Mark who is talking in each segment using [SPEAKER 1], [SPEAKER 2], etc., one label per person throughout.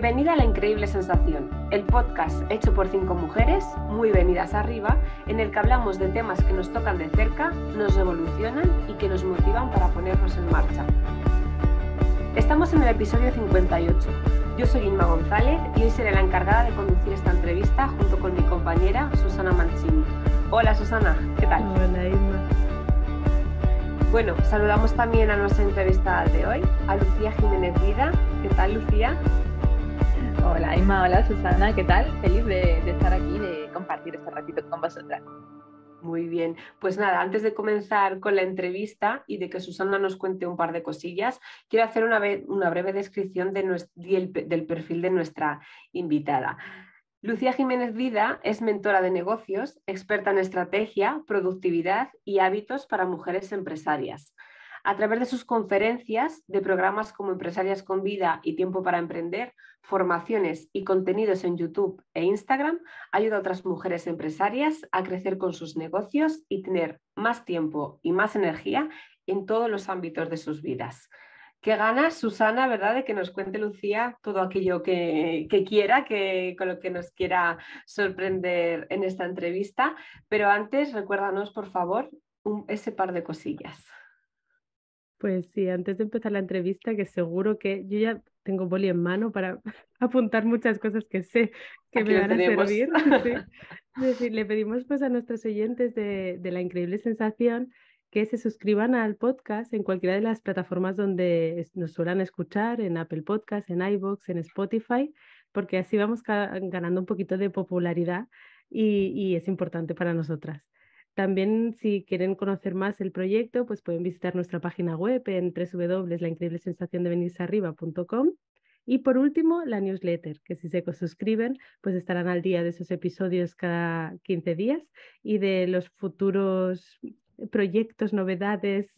[SPEAKER 1] Bienvenida a La Increíble Sensación, el podcast hecho por 5 mujeres, muy venidas arriba, en el que hablamos de temas que nos tocan de cerca, nos revolucionan y que nos motivan para ponernos en marcha. Estamos en el episodio 58. Yo soy Inma González y hoy seré la encargada de conducir esta entrevista junto con mi compañera Susana Mancini. Hola Susana, ¿qué tal?
[SPEAKER 2] Hola Inma.
[SPEAKER 1] Bueno, saludamos también a nuestra entrevistada de hoy, a Lucía Jiménez Vida. ¿Qué tal, Lucía?
[SPEAKER 2] Hola Inma, hola Susana, ¿qué tal? Feliz de estar aquí, de compartir este ratito con vosotras.
[SPEAKER 1] Muy bien, pues nada, antes de comenzar con la entrevista y de que Susana nos cuente un par de cosillas, quiero hacer una breve descripción del perfil de nuestra invitada. Lucía Jiménez Vida es mentora de negocios, experta en estrategia, productividad y hábitos para mujeres empresarias. A través de sus conferencias, de programas como Empresarias con Vida y Tiempo para Emprender, formaciones y contenidos en YouTube e Instagram, ayuda a otras mujeres empresarias a crecer con sus negocios y tener más tiempo y más energía en todos los ámbitos de sus vidas. Qué ganas, Susana, ¿verdad?, de que nos cuente Lucía todo aquello que quiera, con lo que nos quiera sorprender en esta entrevista. Pero antes, recuérdanos, por favor, ese par de cosillas.
[SPEAKER 2] Pues sí, antes de empezar la entrevista, que seguro que yo ya tengo boli en mano para apuntar muchas cosas que sé que
[SPEAKER 1] Aquí
[SPEAKER 2] me
[SPEAKER 1] lo
[SPEAKER 2] van a
[SPEAKER 1] tenemos.
[SPEAKER 2] servir. Sí. Es decir, le pedimos pues a nuestros oyentes de La Increíble Sensación que se suscriban al podcast en cualquiera de las plataformas donde nos suelen escuchar, en Apple Podcasts, en iVoox, en Spotify, porque así vamos ganando un poquito de popularidad y es importante para nosotras. También, si quieren conocer más el proyecto, pues pueden visitar nuestra página web en www.laincreíblesensaciondevenirsearriba.com. Y por último, la newsletter, que si se suscriben, pues estarán al día de esos episodios cada 15 días y de los futuros proyectos, novedades,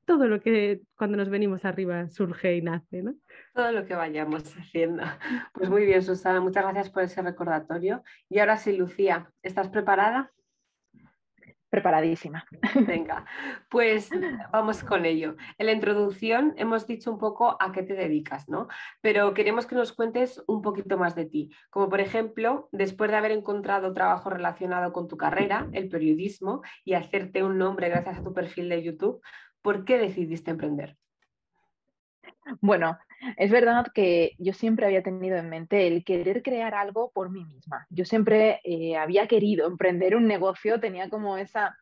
[SPEAKER 2] todo lo que cuando nos venimos arriba surge y nace, ¿no?
[SPEAKER 1] Todo lo que vayamos haciendo. Pues muy bien, Susana, muchas gracias por ese recordatorio. Y ahora sí, Lucía, ¿estás preparada?
[SPEAKER 2] Preparadísima.
[SPEAKER 1] Venga, pues vamos con ello. En la introducción hemos dicho un poco a qué te dedicas, ¿no? Pero queremos que nos cuentes un poquito más de ti. Como por ejemplo, después de haber encontrado trabajo relacionado con tu carrera, el periodismo, y hacerte un nombre gracias a tu perfil de YouTube, ¿por qué decidiste emprender?
[SPEAKER 2] Bueno, es verdad que yo siempre había tenido en mente el querer crear algo por mí misma. Yo siempre había querido emprender un negocio, tenía como esas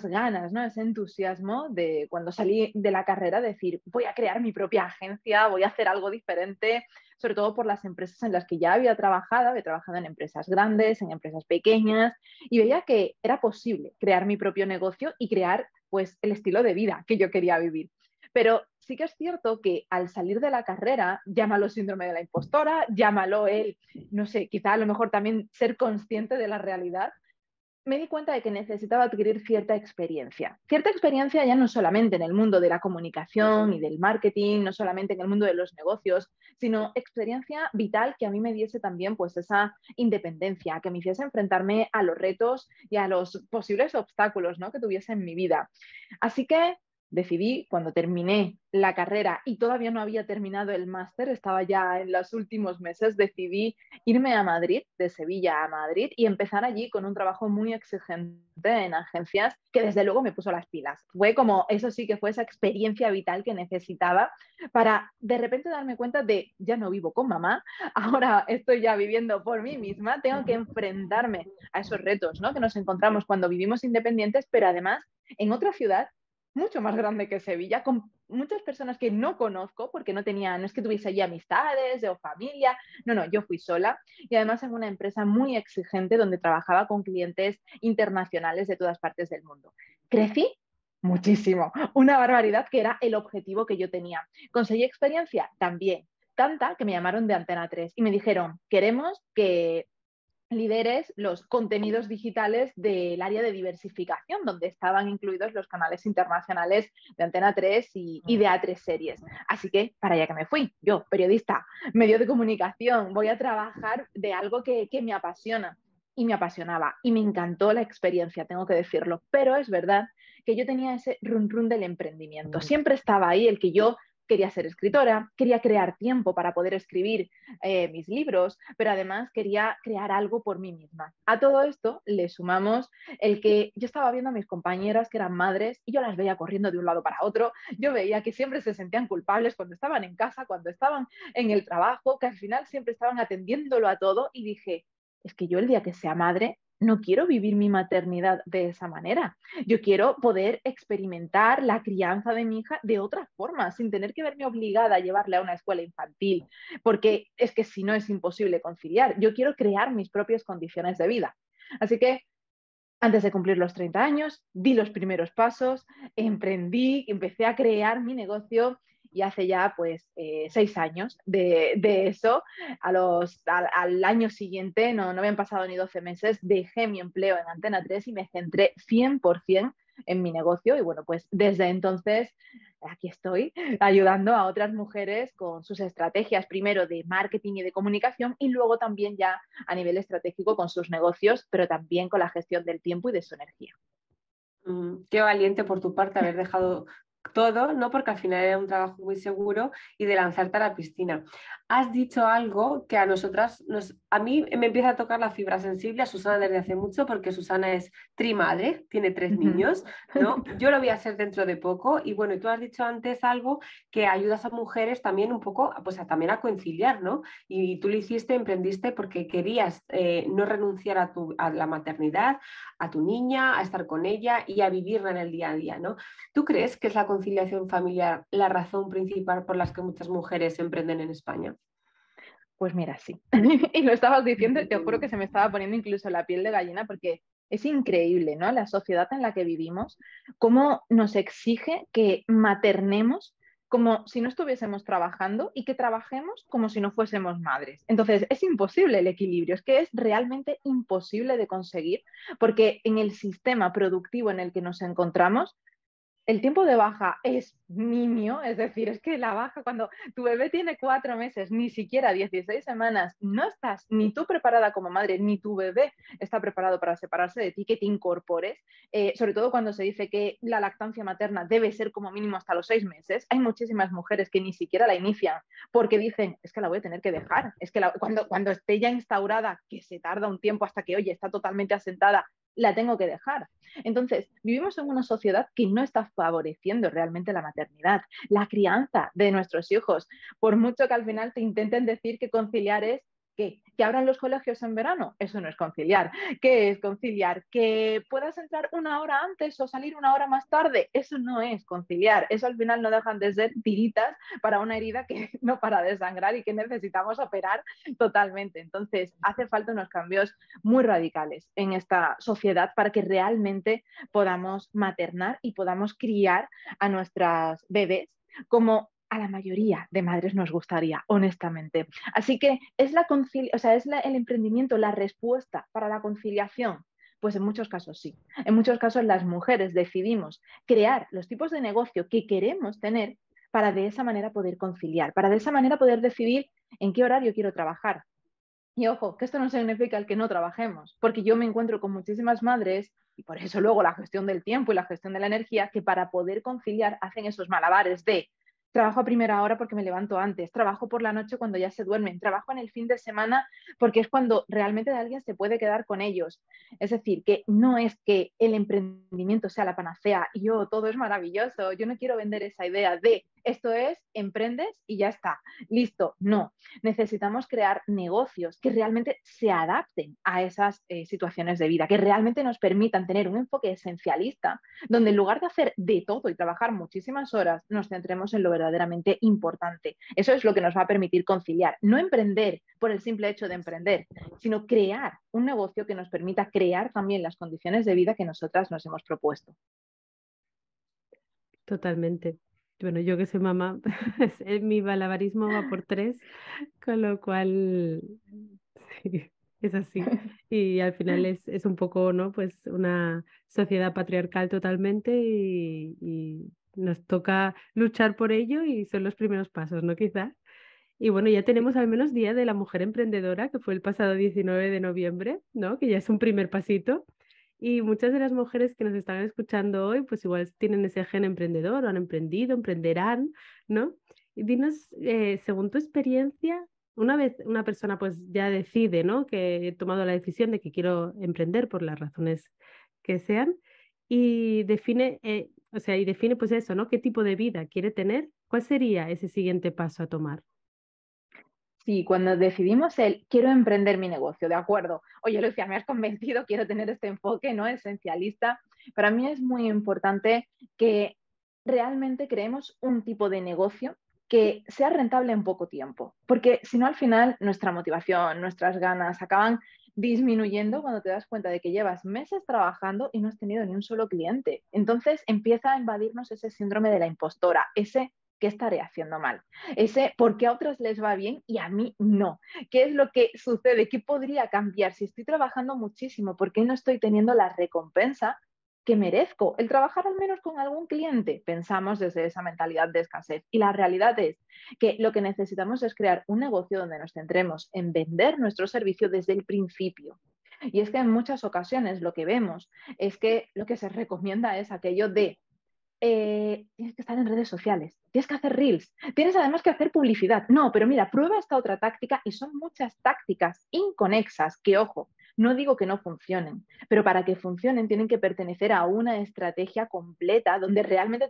[SPEAKER 2] ganas, ¿no? Ese entusiasmo de cuando salí de la carrera, decir, voy a crear mi propia agencia, voy a hacer algo diferente, sobre todo por las empresas en las que ya había trabajado en empresas grandes, en empresas pequeñas, y veía que era posible crear mi propio negocio y crear pues el estilo de vida que yo quería vivir. Pero sí que es cierto que al salir de la carrera, llámalo síndrome de la impostora, llámalo no sé, quizá a lo mejor también ser consciente de la realidad, me di cuenta de que necesitaba adquirir cierta experiencia. Cierta experiencia ya no solamente en el mundo de la comunicación y del marketing, no solamente en el mundo de los negocios, sino experiencia vital que a mí me diese también pues esa independencia, que me hiciese enfrentarme a los retos y a los posibles obstáculos, ¿no?, que tuviese en mi vida. Así que decidí, cuando terminé la carrera y todavía no había terminado el máster, estaba ya en los últimos meses, decidí irme a Madrid, de Sevilla a Madrid, y empezar allí con un trabajo muy exigente en agencias que desde luego me puso las pilas. Fue como, eso sí que fue esa experiencia vital que necesitaba para de repente darme cuenta de, ya no vivo con mamá, ahora estoy ya viviendo por mí misma, tengo que enfrentarme a esos retos, ¿no?, que nos encontramos cuando vivimos independientes, pero además en otra ciudad mucho más grande que Sevilla, con muchas personas que no conozco, porque no es que tuviese allí amistades o familia, no, yo fui sola, y además en una empresa muy exigente donde trabajaba con clientes internacionales de todas partes del mundo. Crecí muchísimo, una barbaridad, que era el objetivo que yo tenía. ¿Conseguí experiencia? También, tanta que me llamaron de Antena 3 y me dijeron, queremos que lideres los contenidos digitales del área de diversificación, donde estaban incluidos los canales internacionales de Antena 3 y de A3 Series. Así que para allá que me fui, yo, periodista, medio de comunicación, voy a trabajar de algo que me apasiona. Y me apasionaba y me encantó la experiencia, tengo que decirlo. Pero es verdad que yo tenía ese run run del emprendimiento. Siempre estaba ahí el que yo quería ser escritora, quería crear tiempo para poder escribir mis libros, pero además quería crear algo por mí misma. A todo esto le sumamos el que yo estaba viendo a mis compañeras que eran madres y yo las veía corriendo de un lado para otro, yo veía que siempre se sentían culpables cuando estaban en casa, cuando estaban en el trabajo, que al final siempre estaban atendiéndolo a todo y dije, es que yo el día que sea madre no quiero vivir mi maternidad de esa manera. Yo quiero poder experimentar la crianza de mi hija de otra forma, sin tener que verme obligada a llevarle a una escuela infantil, porque es que si no es imposible conciliar. Yo quiero crear mis propias condiciones de vida. Así que antes de cumplir los 30 años, di los primeros pasos, emprendí, empecé a crear mi negocio y hace ya pues 6 años de eso, al año siguiente, no habían pasado ni 12 meses, dejé mi empleo en Antena 3 y me centré 100% en mi negocio y bueno, pues desde entonces aquí estoy ayudando a otras mujeres con sus estrategias, primero de marketing y de comunicación y luego también ya a nivel estratégico con sus negocios, pero también con la gestión del tiempo y de su energía.
[SPEAKER 1] Qué valiente por tu parte haber dejado todo, ¿no? Porque al final era un trabajo muy seguro y de lanzarte a la piscina. Has dicho algo que a nosotras, a mí me empieza a tocar la fibra sensible, a Susana desde hace mucho, porque Susana es trimadre, tiene 3 niños, ¿no? Yo lo voy a hacer dentro de poco y bueno, y tú has dicho antes algo que ayudas a mujeres también un poco, pues también a conciliar, ¿no? Y tú lo hiciste, emprendiste porque querías no renunciar a la maternidad, a tu niña, a estar con ella y a vivirla en el día a día, ¿no? ¿Tú crees que es la conciliación familiar la razón principal por la que muchas mujeres emprenden en España?
[SPEAKER 2] Pues mira, sí. Y lo estabas diciendo y te juro que se me estaba poniendo incluso la piel de gallina porque es increíble, ¿no? La sociedad en la que vivimos, cómo nos exige que maternemos como si no estuviésemos trabajando y que trabajemos como si no fuésemos madres. Entonces, es imposible el equilibrio, es que es realmente imposible de conseguir porque en el sistema productivo en el que nos encontramos, el tiempo de baja es nimio, es decir, es que la baja cuando tu bebé tiene 4 meses, ni siquiera 16 semanas, no estás ni tú preparada como madre, ni tu bebé está preparado para separarse de ti, que te incorpores, sobre todo cuando se dice que la lactancia materna debe ser como mínimo hasta los 6 meses. Hay muchísimas mujeres que ni siquiera la inician porque dicen, es que la voy a tener que dejar, es que cuando esté ya instaurada, que se tarda un tiempo hasta que, oye, está totalmente asentada, la tengo que dejar. Entonces, vivimos en una sociedad que no está favoreciendo realmente la maternidad, la crianza de nuestros hijos, por mucho que al final te intenten decir que conciliar es que abran los colegios en verano, eso no es conciliar. ¿Qué es conciliar? Que puedas entrar una hora antes o salir una hora más tarde, eso no es conciliar. Eso al final no dejan de ser tiritas para una herida que no para de sangrar y que necesitamos operar totalmente. Entonces, hace falta unos cambios muy radicales en esta sociedad para que realmente podamos maternar y podamos criar a nuestras bebés como a la mayoría de madres nos gustaría, honestamente. Así que es el emprendimiento la respuesta para la conciliación. Pues en muchos casos sí. En muchos casos las mujeres decidimos crear los tipos de negocio que queremos tener para de esa manera poder conciliar, para de esa manera poder decidir en qué horario quiero trabajar. Y ojo, que esto no significa el que no trabajemos, porque yo me encuentro con muchísimas madres, y por eso luego la gestión del tiempo y la gestión de la energía, que para poder conciliar hacen esos malabares de trabajo a primera hora porque me levanto antes, trabajo por la noche cuando ya se duermen, trabajo en el fin de semana porque es cuando realmente alguien se puede quedar con ellos. Es decir, que no es que el emprendimiento sea la panacea y todo es maravilloso. Yo no quiero vender esa idea de esto es, emprendes y ya está, listo. No, necesitamos crear negocios que realmente se adapten a esas situaciones de vida, que realmente nos permitan tener un enfoque esencialista, donde en lugar de hacer de todo y trabajar muchísimas horas, nos centremos en lo verdaderamente importante. Eso es lo que nos va a permitir conciliar, no emprender por el simple hecho de emprender, sino crear un negocio que nos permita crear también las condiciones de vida que nosotras nos hemos propuesto.
[SPEAKER 3] Totalmente. Bueno, yo que soy mamá, mi malabarismo va por tres, con lo cual sí, es así. Y al final es un poco, ¿no? Pues una sociedad patriarcal totalmente y nos toca luchar por ello y son los primeros pasos, ¿no? Quizás. Y bueno, ya tenemos al menos Día de la Mujer Emprendedora, que fue el pasado 19 de noviembre, ¿no? Que ya es un primer pasito. Y muchas de las mujeres que nos están escuchando hoy, pues igual tienen ese gen emprendedor o han emprendido, emprenderán, ¿no? Y dinos, según tu experiencia, una vez una persona pues ya decide, ¿no? Que he tomado la decisión de que quiero emprender por las razones que sean y define, o sea, y define pues eso, ¿no? ¿Qué tipo de vida quiere tener? ¿Cuál sería ese siguiente paso a tomar?
[SPEAKER 2] Sí, cuando decidimos el quiero emprender mi negocio, de acuerdo. Oye, Lucia, me has convencido, quiero tener este enfoque, ¿no? Esencialista. Para mí es muy importante que realmente creemos un tipo de negocio que sea rentable en poco tiempo, porque si no al final nuestra motivación, nuestras ganas acaban disminuyendo cuando te das cuenta de que llevas meses trabajando y no has tenido ni un solo cliente. Entonces empieza a invadirnos ese síndrome de la impostora, ese ¿qué estaré haciendo mal? Ese por qué a otros les va bien y a mí no. ¿Qué es lo que sucede? ¿Qué podría cambiar? Si estoy trabajando muchísimo, ¿por qué no estoy teniendo la recompensa que merezco? El trabajar al menos con algún cliente, pensamos desde esa mentalidad de escasez. Y la realidad es que lo que necesitamos es crear un negocio donde nos centremos en vender nuestro servicio desde el principio. Y es que en muchas ocasiones lo que vemos es que lo que se recomienda es aquello de tienes que estar en redes sociales, tienes que hacer reels, tienes además que hacer publicidad. No, pero mira, prueba esta otra táctica y son muchas tácticas inconexas que, ojo, no digo que no funcionen, pero para que funcionen tienen que pertenecer a una estrategia completa donde realmente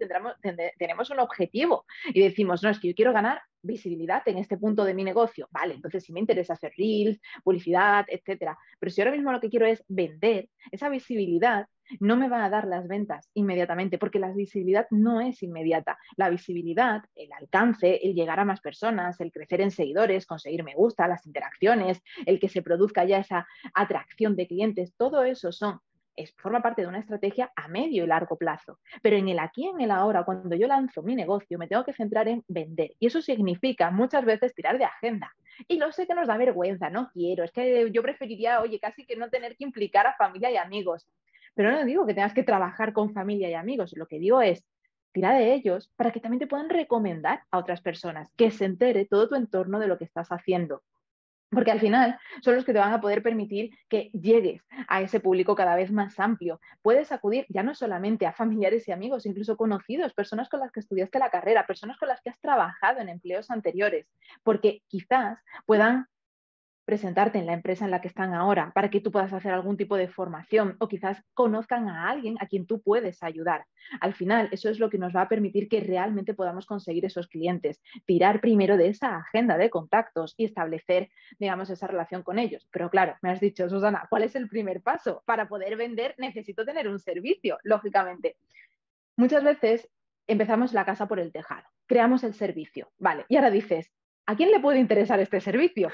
[SPEAKER 2] tenemos un objetivo y decimos, no, es que yo quiero ganar visibilidad en este punto de mi negocio. Vale, entonces sí me interesa hacer reels, publicidad, etcétera. Pero si ahora mismo lo que quiero es vender, esa visibilidad no me va a dar las ventas inmediatamente, porque la visibilidad no es inmediata. La visibilidad, el alcance, el llegar a más personas, el crecer en seguidores, conseguir me gusta, las interacciones, el que se produzca ya esa atracción de clientes, todo eso forma parte de una estrategia a medio y largo plazo. Pero en el aquí, en el ahora, cuando yo lanzo mi negocio, me tengo que centrar en vender. Y eso significa muchas veces tirar de agenda. Y lo sé que nos da vergüenza, no quiero. Es que yo preferiría, oye, casi que no tener que implicar a familia y amigos. Pero no digo que tengas que trabajar con familia y amigos, lo que digo es, tira de ellos para que también te puedan recomendar a otras personas, que se entere todo tu entorno de lo que estás haciendo. Porque al final son los que te van a poder permitir que llegues a ese público cada vez más amplio. Puedes acudir ya no solamente a familiares y amigos, incluso conocidos, personas con las que estudiaste la carrera, personas con las que has trabajado en empleos anteriores, porque quizás puedan presentarte en la empresa en la que están ahora para que tú puedas hacer algún tipo de formación o quizás conozcan a alguien a quien tú puedes ayudar. Al final, eso es lo que nos va a permitir que realmente podamos conseguir esos clientes, tirar primero de esa agenda de contactos y establecer, digamos, esa relación con ellos. Pero claro, me has dicho, Susana, ¿cuál es el primer paso? Para poder vender necesito tener un servicio, lógicamente. Muchas veces empezamos la casa por el tejado, creamos el servicio, vale, y ahora dices, ¿a quién le puede interesar este servicio?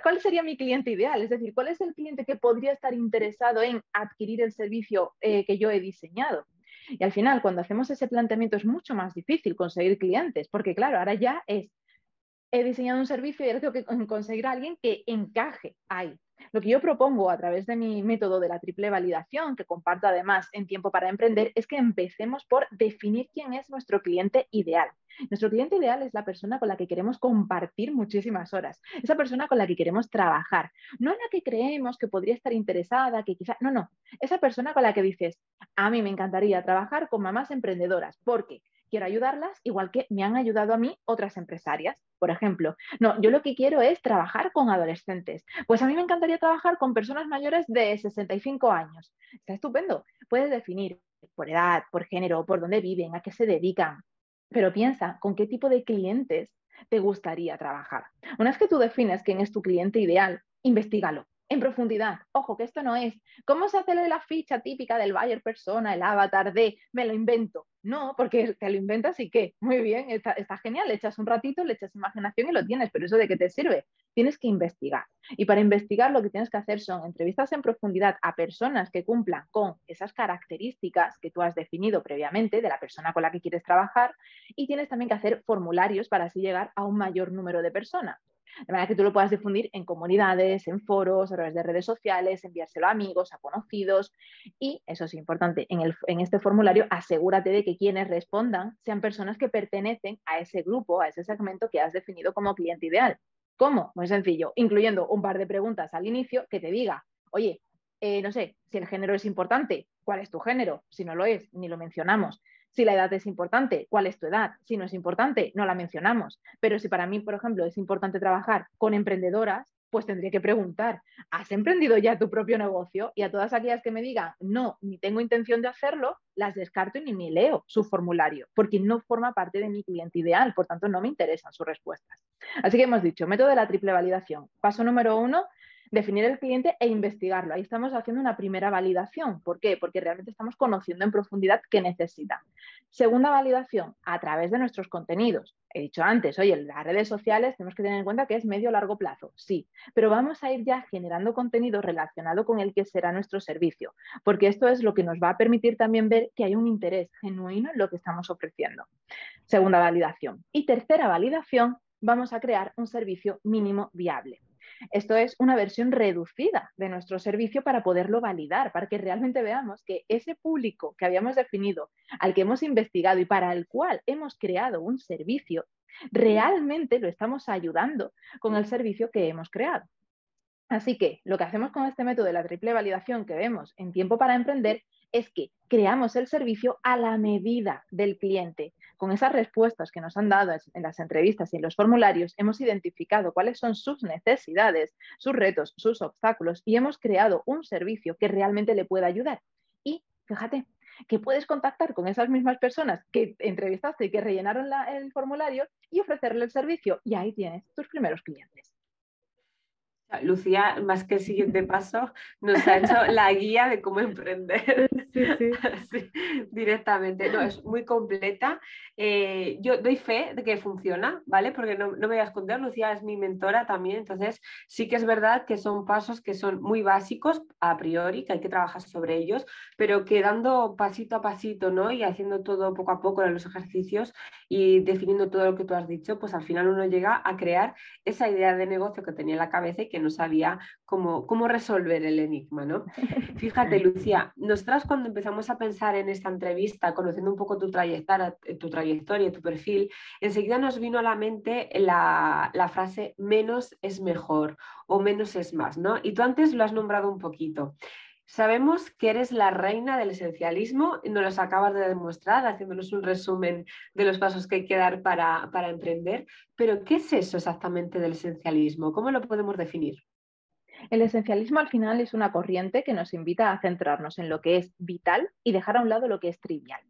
[SPEAKER 2] ¿Cuál sería mi cliente ideal? Es decir, ¿cuál es el cliente que podría estar interesado en adquirir el servicio que yo he diseñado? Y al final, cuando hacemos ese planteamiento es mucho más difícil conseguir clientes, porque claro, ahora ya he diseñado un servicio y ahora tengo que conseguir a alguien que encaje ahí. Lo que yo propongo a través de mi método de la triple validación, que comparto además en Tiempo para Emprender, es que empecemos por definir quién es nuestro cliente ideal. Nuestro cliente ideal es la persona con la que queremos compartir muchísimas horas, esa persona con la que queremos trabajar, no la que creemos que podría estar interesada, que quizá, no, esa persona con la que dices, a mí me encantaría trabajar con mamás emprendedoras, porque quiero ayudarlas igual que me han ayudado a mí otras empresarias. Por ejemplo, no, yo lo que quiero es trabajar con adolescentes. Pues a mí me encantaría trabajar con personas mayores de 65 años. Está estupendo. Puedes definir por edad, por género, por dónde viven, a qué se dedican. Pero piensa con qué tipo de clientes te gustaría trabajar. Una vez que tú defines quién es tu cliente ideal, investigalo en profundidad. Ojo, que esto no es cómo se hace la ficha típica del buyer persona, el avatar de me lo invento. No, porque te lo inventas y qué. Muy bien, está genial. Le echas un ratito, le echas imaginación y lo tienes, pero ¿eso de qué te sirve? Tienes que investigar. Y para investigar lo que tienes que hacer son entrevistas en profundidad a personas que cumplan con esas características que tú has definido previamente de la persona con la que quieres trabajar y tienes también que hacer formularios para así llegar a un mayor número de personas. De manera que tú lo puedas difundir en comunidades, en foros, a través de redes sociales, enviárselo a amigos, a conocidos. Y eso es importante, en este formulario asegúrate de que quienes respondan sean personas que pertenecen a ese grupo, a ese segmento que has definido como cliente ideal. ¿Cómo? Muy sencillo, incluyendo un par de preguntas al inicio que te diga, oye, no sé, si el género es importante, ¿cuál es tu género? Si no lo es, ni lo mencionamos. Si la edad es importante, ¿cuál es tu edad? Si no es importante, no la mencionamos. Pero si para mí, por ejemplo, es importante trabajar con emprendedoras, pues tendría que preguntar, ¿has emprendido ya tu propio negocio? Y a todas aquellas que me digan, no, ni tengo intención de hacerlo, las descarto y ni leo su formulario, porque no forma parte de mi cliente ideal, por tanto no me interesan sus respuestas. Así que hemos dicho, método de la triple validación. Paso número 1, definir el cliente e investigarlo. Ahí estamos haciendo una primera validación. ¿Por qué? Porque realmente estamos conociendo en profundidad qué necesita. Segunda validación, a través de nuestros contenidos. He dicho antes, oye, las redes sociales tenemos que tener en cuenta que es medio largo plazo, sí, pero vamos a ir ya generando contenido relacionado con el que será nuestro servicio, porque esto es lo que nos va a permitir también ver que hay un interés genuino en lo que estamos ofreciendo. Segunda validación. Y tercera validación, vamos a crear un servicio mínimo viable. Esto es una versión reducida de nuestro servicio para poderlo validar, para que realmente veamos que ese público que habíamos definido, al que hemos investigado y para el cual hemos creado un servicio, realmente lo estamos ayudando con el servicio que hemos creado. Así que lo que hacemos con este método de la triple validación que vemos en Tiempo para Emprender es que creamos el servicio a la medida del cliente. Con esas respuestas que nos han dado en las entrevistas y en los formularios, hemos identificado cuáles son sus necesidades, sus retos, sus obstáculos y hemos creado un servicio que realmente le pueda ayudar. Y fíjate que puedes contactar con esas mismas personas que entrevistaste y que rellenaron el formulario y ofrecerle el servicio. Y ahí tienes tus primeros clientes.
[SPEAKER 1] Lucía, más que el siguiente paso, nos ha hecho la guía de cómo emprender.
[SPEAKER 3] Sí, sí.
[SPEAKER 1] Sí, directamente. No, es muy completa. Yo doy fe de que funciona, ¿vale? Porque no me voy a esconder, Lucía es mi mentora también, entonces sí que es verdad que son pasos que son muy básicos a priori, que hay que trabajar sobre ellos, pero que dando pasito a pasito, ¿no? Y haciendo todo poco a poco en los ejercicios y definiendo todo lo que tú has dicho, pues al final uno llega a crear esa idea de negocio que tenía en la cabeza y que no sabía cómo resolver el enigma, ¿no? Fíjate, Lucía, nosotras cuando empezamos a pensar en esta entrevista, conociendo un poco tu trayectoria, tu perfil, enseguida nos vino a la mente la frase menos es mejor o menos es más, ¿no? Y tú antes lo has nombrado un poquito. Sabemos que eres la reina del esencialismo y nos los acabas de demostrar haciéndonos un resumen de los pasos que hay que dar para emprender, pero ¿qué es eso exactamente del esencialismo? ¿Cómo lo podemos definir?
[SPEAKER 2] El esencialismo al final es una corriente que nos invita a centrarnos en lo que es vital y dejar a un lado lo que es trivial.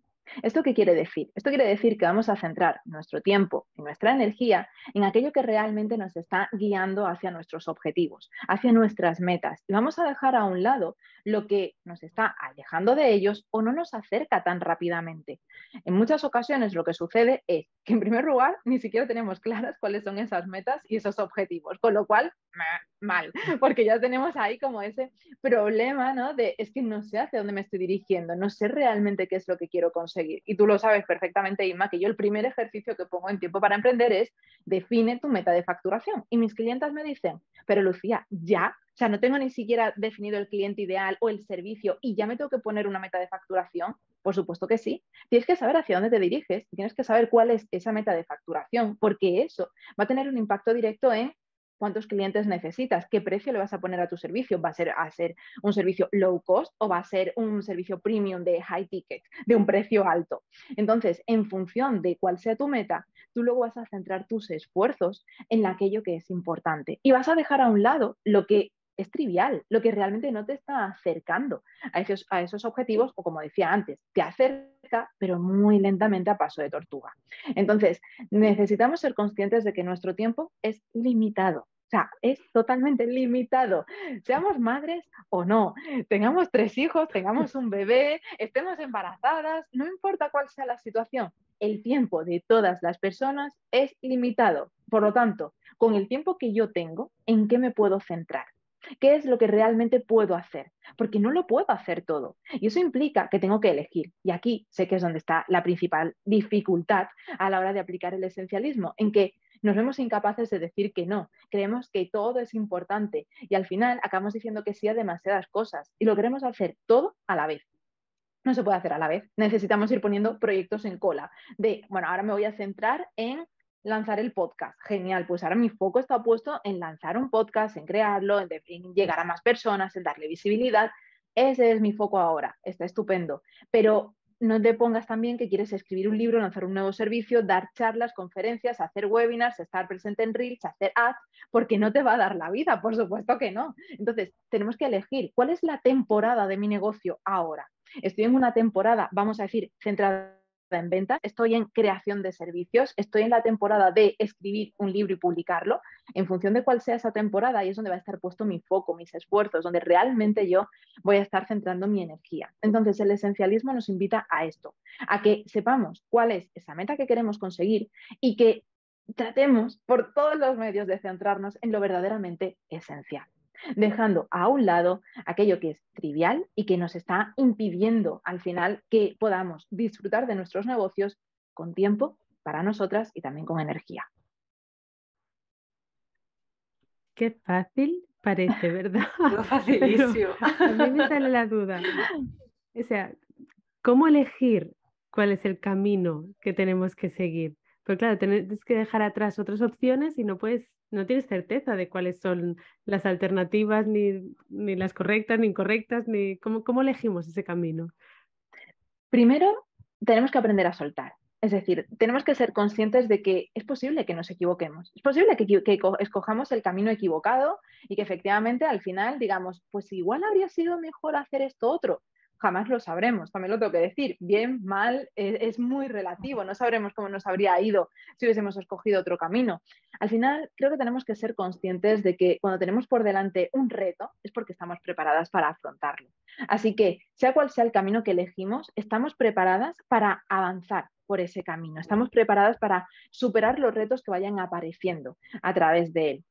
[SPEAKER 2] ¿Esto qué quiere decir? Esto quiere decir que vamos a centrar nuestro tiempo y nuestra energía en aquello que realmente nos está guiando hacia nuestros objetivos, hacia nuestras metas. Y vamos a dejar a un lado lo que nos está alejando de ellos o no nos acerca tan rápidamente. En muchas ocasiones lo que sucede es que, en primer lugar, ni siquiera tenemos claras cuáles son esas metas y esos objetivos, con lo cual, mal, porque ya tenemos ahí como ese problema, ¿no? De es que no sé hacia dónde me estoy dirigiendo, no sé realmente qué es lo que quiero conseguir. Y tú lo sabes perfectamente, Inma, que yo el primer ejercicio que pongo en Tiempo para Emprender es define tu meta de facturación. Y mis clientas me dicen, pero Lucía, ya, o sea, no tengo ni siquiera definido el cliente ideal o el servicio y ya me tengo que poner una meta de facturación. Por supuesto que sí. Tienes que saber hacia dónde te diriges, tienes que saber cuál es esa meta de facturación, porque eso va a tener un impacto directo en cuántos clientes necesitas, qué precio le vas a poner a tu servicio, va a ser un servicio low cost o va a ser un servicio premium de high ticket, de un precio alto. Entonces, en función de cuál sea tu meta, tú luego vas a centrar tus esfuerzos en aquello que es importante y vas a dejar a un lado lo que es trivial, lo que realmente no te está acercando a esos objetivos o, como decía antes, te acerca, pero muy lentamente a paso de tortuga. Entonces, necesitamos ser conscientes de que nuestro tiempo es limitado. O sea, es totalmente limitado. Seamos madres o no, tengamos 3 hijos, tengamos un bebé, estemos embarazadas, no importa cuál sea la situación, el tiempo de todas las personas es limitado. Por lo tanto, con el tiempo que yo tengo, ¿en qué me puedo centrar? ¿Qué es lo que realmente puedo hacer? Porque no lo puedo hacer todo. Y eso implica que tengo que elegir. Y aquí sé que es donde está la principal dificultad a la hora de aplicar el esencialismo, en que nos vemos incapaces de decir que no. Creemos que todo es importante y al final acabamos diciendo que sí a demasiadas cosas y lo queremos hacer todo a la vez. No se puede hacer a la vez. Necesitamos ir poniendo proyectos en cola. Bueno, ahora me voy a centrar en lanzar el podcast. Genial, pues ahora mi foco está puesto en lanzar un podcast, en crearlo, en llegar a más personas, en darle visibilidad. Ese es mi foco ahora, está estupendo. Pero no te pongas también que quieres escribir un libro, lanzar un nuevo servicio, dar charlas, conferencias, hacer webinars, estar presente en Reels, hacer ads, porque no te va a dar la vida, por supuesto que no. Entonces, tenemos que elegir cuál es la temporada de mi negocio ahora. Estoy en una temporada, vamos a decir, centrada en ventas, estoy en creación de servicios, estoy en la temporada de escribir un libro y publicarlo. En función de cuál sea esa temporada, ahí es donde va a estar puesto mi foco, mis esfuerzos, donde realmente yo voy a estar centrando mi energía. Entonces, el esencialismo nos invita a esto, a que sepamos cuál es esa meta que queremos conseguir y que tratemos por todos los medios de centrarnos en lo verdaderamente esencial, dejando a un lado aquello que es trivial y que nos está impidiendo al final que podamos disfrutar de nuestros negocios con tiempo para nosotras y también con energía.
[SPEAKER 3] Qué fácil parece, ¿verdad?
[SPEAKER 1] Todo facilísimo.
[SPEAKER 3] Pero a mí me sale la duda. O sea, ¿cómo elegir cuál es el camino que tenemos que seguir? Porque claro, tienes que dejar atrás otras opciones y no tienes certeza de cuáles son las alternativas, ni las correctas, ni incorrectas, ni cómo elegimos ese camino.
[SPEAKER 2] Primero, tenemos que aprender a soltar. Es decir, tenemos que ser conscientes de que es posible que nos equivoquemos. Es posible que escojamos el camino equivocado y que efectivamente al final digamos, pues igual habría sido mejor hacer esto otro. Jamás lo sabremos, también lo tengo que decir. Bien, mal, es muy relativo. No sabremos cómo nos habría ido si hubiésemos escogido otro camino. Al final, creo que tenemos que ser conscientes de que cuando tenemos por delante un reto es porque estamos preparadas para afrontarlo. Así que, sea cual sea el camino que elegimos, estamos preparadas para avanzar por ese camino. Estamos preparadas para superar los retos que vayan apareciendo a través de él.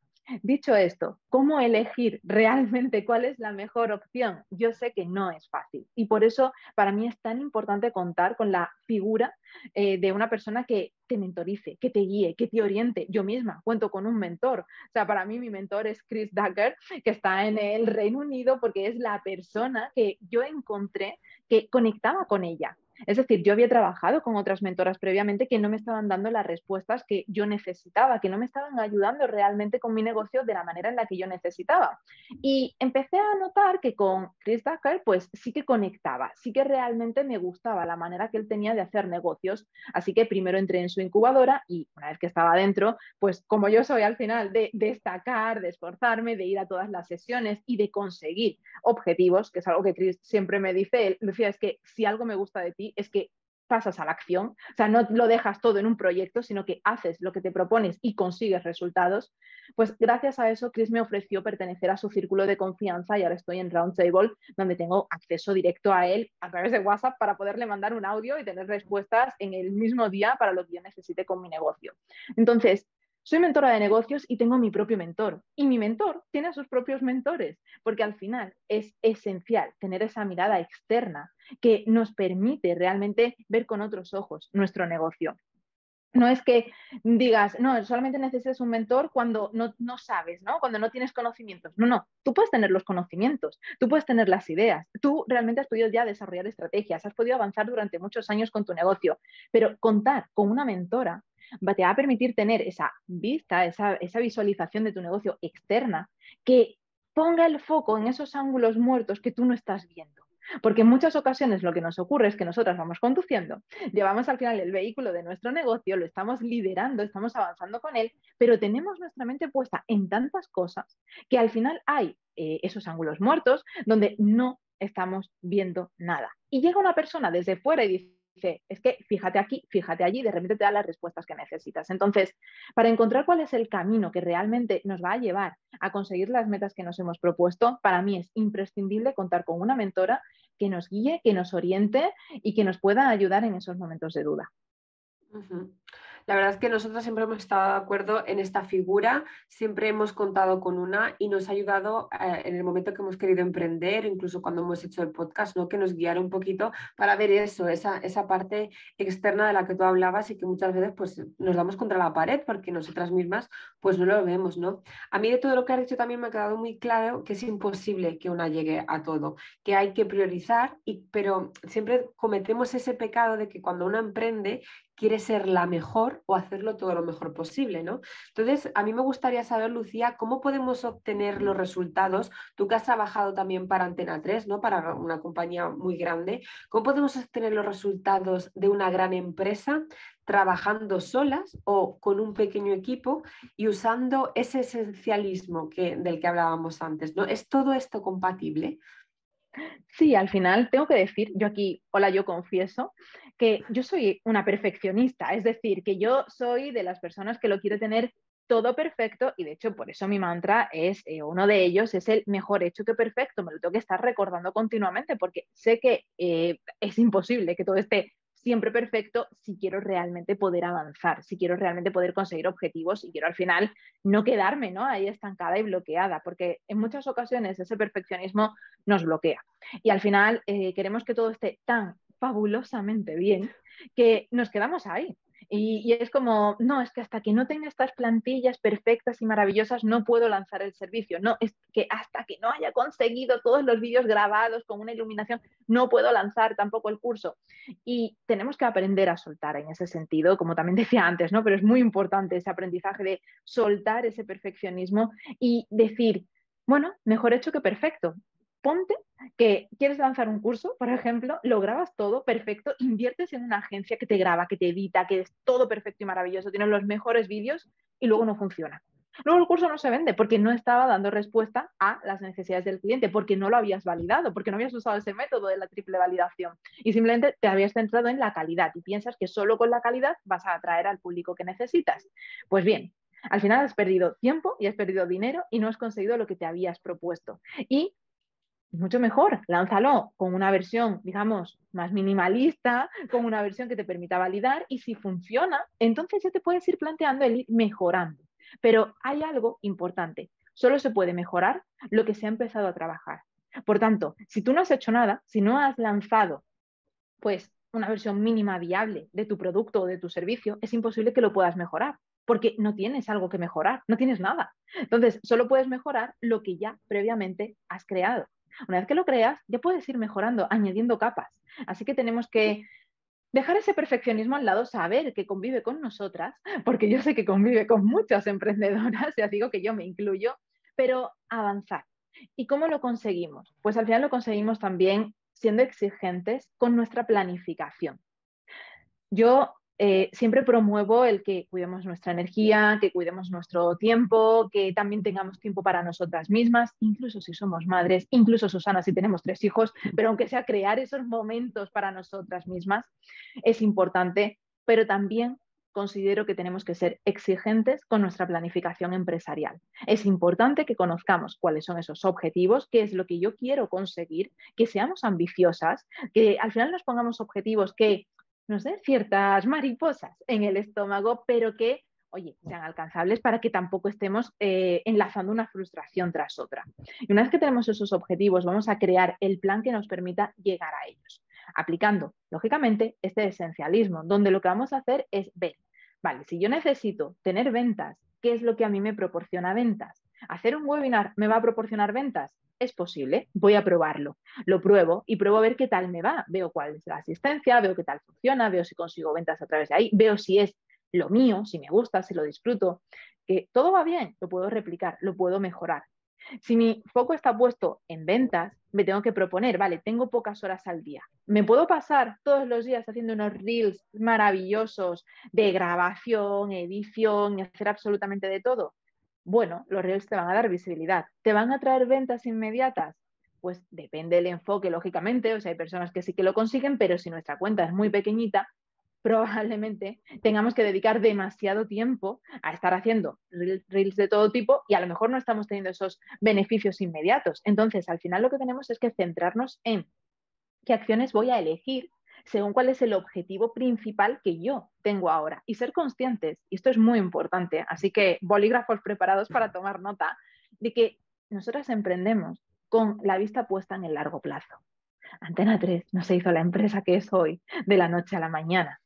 [SPEAKER 2] Dicho esto, ¿cómo elegir realmente cuál es la mejor opción? Yo sé que no es fácil y por eso para mí es tan importante contar con la figura de una persona que te mentorice, que te guíe, que te oriente. Yo misma cuento con un mentor. O sea, para mí mi mentor es Chris Ducker, que está en el Reino Unido porque es la persona que yo encontré que conectaba con ella. Es decir, yo había trabajado con otras mentoras previamente que no me estaban dando las respuestas que yo necesitaba, que no me estaban ayudando realmente con mi negocio de la manera en la que yo necesitaba. Y empecé a notar que con Chris Ducker, pues sí que conectaba, sí que realmente me gustaba la manera que él tenía de hacer negocios. Así que primero entré en su incubadora y una vez que estaba dentro, pues como yo soy al final de destacar, de esforzarme, de ir a todas las sesiones y de conseguir objetivos, que es algo que Chris siempre me dice, él decía, es que si algo me gusta de ti es que pasas a la acción, o sea, no lo dejas todo en un proyecto, sino que haces lo que te propones y consigues resultados. Pues gracias a eso, Chris me ofreció pertenecer a su círculo de confianza y ahora estoy en Roundtable, donde tengo acceso directo a él a través de WhatsApp para poderle mandar un audio y tener respuestas en el mismo día para lo que yo necesite con mi negocio. Entonces, soy mentora de negocios y tengo mi propio mentor. Y mi mentor tiene a sus propios mentores, porque al final es esencial tener esa mirada externa que nos permite realmente ver con otros ojos nuestro negocio. No es que digas, no, solamente necesitas un mentor cuando no sabes, ¿no? Cuando no tienes conocimientos. No, no, tú puedes tener los conocimientos, tú puedes tener las ideas, tú realmente has podido ya desarrollar estrategias, has podido avanzar durante muchos años con tu negocio, pero contar con una mentora te va a permitir tener esa vista, esa visualización de tu negocio externa que ponga el foco en esos ángulos muertos que tú no estás viendo. Porque en muchas ocasiones lo que nos ocurre es que nosotras vamos conduciendo, llevamos al final el vehículo de nuestro negocio, lo estamos liderando, estamos avanzando con él, pero tenemos nuestra mente puesta en tantas cosas que al final hay esos ángulos muertos donde no estamos viendo nada. Y llega una persona desde fuera y dice, es que fíjate aquí, fíjate allí, de repente te da las respuestas que necesitas. Entonces, para encontrar cuál es el camino que realmente nos va a llevar a conseguir las metas que nos hemos propuesto, para mí es imprescindible contar con una mentora que nos guíe, que nos oriente y que nos pueda ayudar en esos momentos de duda.
[SPEAKER 1] Uh-huh. La verdad es que nosotros siempre hemos estado de acuerdo en esta figura, siempre hemos contado con una y nos ha ayudado en el momento que hemos querido emprender, incluso cuando hemos hecho el podcast, ¿no? Que nos guiara un poquito para ver eso, esa parte externa de la que tú hablabas y que muchas veces pues, nos damos contra la pared porque nosotras mismas pues no lo vemos, ¿no? A mí de todo lo que has dicho también me ha quedado muy claro que es imposible que una llegue a todo, que hay que priorizar, pero siempre cometemos ese pecado de que cuando una emprende quiere ser la mejor o hacerlo todo lo mejor posible, ¿no? Entonces, a mí me gustaría saber, Lucía, cómo podemos obtener los resultados. Tú que has trabajado también para Antena 3, ¿no? Para una compañía muy grande, ¿cómo podemos obtener los resultados de una gran empresa trabajando solas o con un pequeño equipo y usando ese esencialismo del que hablábamos antes, ¿no? ¿Es todo esto compatible?
[SPEAKER 2] Sí, al final tengo que decir, yo aquí, hola, yo confieso que yo soy una perfeccionista, es decir, que yo soy de las personas que lo quiere tener todo perfecto y de hecho por eso mi mantra es, uno de ellos es el mejor hecho que perfecto, me lo tengo que estar recordando continuamente porque sé que es imposible que todo esté siempre perfecto si quiero realmente poder avanzar, si quiero realmente poder conseguir objetivos y quiero al final no quedarme, ¿no? Ahí estancada y bloqueada, porque en muchas ocasiones ese perfeccionismo nos bloquea. Y al final queremos que todo esté tan fabulosamente bien que nos quedamos ahí. Y es como, no, es que hasta que no tenga estas plantillas perfectas y maravillosas no puedo lanzar el servicio. No, es que hasta que no haya conseguido todos los vídeos grabados con una iluminación, no puedo lanzar tampoco el curso. Y tenemos que aprender a soltar en ese sentido, como también decía antes, ¿no? Pero es muy importante ese aprendizaje de soltar ese perfeccionismo y decir, bueno, mejor hecho que perfecto. Ponte que quieres lanzar un curso, por ejemplo, lo grabas todo perfecto, inviertes en una agencia que te graba, que te edita, que es todo perfecto y maravilloso, tienes los mejores vídeos y luego no funciona. Luego el curso no se vende porque no estaba dando respuesta a las necesidades del cliente, porque no lo habías validado, porque no habías usado ese método de la triple validación y simplemente te habías centrado en la calidad y piensas que solo con la calidad vas a atraer al público que necesitas. Pues bien, al final has perdido tiempo y has perdido dinero y no has conseguido lo que te habías propuesto. Y mucho mejor, lánzalo con una versión, digamos, más minimalista, con una versión que te permita validar y si funciona, entonces ya te puedes ir planteando el ir mejorando. Pero hay algo importante, solo se puede mejorar lo que se ha empezado a trabajar. Por tanto, si tú no has hecho nada, si no has lanzado pues una versión mínima viable de tu producto o de tu servicio, es imposible que lo puedas mejorar, porque no tienes algo que mejorar, no tienes nada. Entonces, solo puedes mejorar lo que ya previamente has creado. Una vez que lo creas, ya puedes ir mejorando, añadiendo capas. Así que tenemos que dejar ese perfeccionismo al lado, saber que convive con nosotras, porque yo sé que convive con muchas emprendedoras, ya digo que yo me incluyo, pero avanzar. ¿Y cómo lo conseguimos? Pues al final lo conseguimos también siendo exigentes con nuestra planificación. Yo siempre promuevo el que cuidemos nuestra energía, que cuidemos nuestro tiempo, que también tengamos tiempo para nosotras mismas, incluso si somos madres, incluso Susana si tenemos 3 hijos, pero aunque sea crear esos momentos para nosotras mismas es importante, pero también considero que tenemos que ser exigentes con nuestra planificación empresarial. Es importante que conozcamos cuáles son esos objetivos, qué es lo que yo quiero conseguir, que seamos ambiciosas, que al final nos pongamos objetivos que no sé, ciertas mariposas en el estómago, pero que, oye, sean alcanzables para que tampoco estemos enlazando una frustración tras otra. Y una vez que tenemos esos objetivos, vamos a crear el plan que nos permita llegar a ellos, aplicando, lógicamente, este esencialismo, donde lo que vamos a hacer es ver, vale, si yo necesito tener ventas, ¿qué es lo que a mí me proporciona ventas? ¿Hacer un webinar me va a proporcionar ventas? Es posible, voy a probarlo. Lo pruebo y pruebo a ver qué tal me va. Veo cuál es la asistencia, veo qué tal funciona, veo si consigo ventas a través de ahí, veo si es lo mío, si me gusta, si lo disfruto, que todo va bien, lo puedo replicar, lo puedo mejorar. Si mi foco está puesto en ventas, me tengo que proponer, vale, tengo pocas horas al día. ¿Me puedo pasar todos los días haciendo unos reels maravillosos de grabación, edición y hacer absolutamente de todo? Bueno, los reels te van a dar visibilidad. ¿Te van a traer ventas inmediatas? Pues depende del enfoque, lógicamente. O sea, hay personas que sí que lo consiguen, pero si nuestra cuenta es muy pequeñita, probablemente tengamos que dedicar demasiado tiempo a estar haciendo reels de todo tipo y a lo mejor no estamos teniendo esos beneficios inmediatos. Entonces, al final lo que tenemos es que centrarnos en qué acciones voy a elegir según cuál es el objetivo principal que yo tengo ahora y ser conscientes, y esto es muy importante, así que bolígrafos preparados para tomar nota de que nosotras emprendemos con la vista puesta en el largo plazo. Antena 3 no se hizo la empresa que es hoy de la noche a la mañana.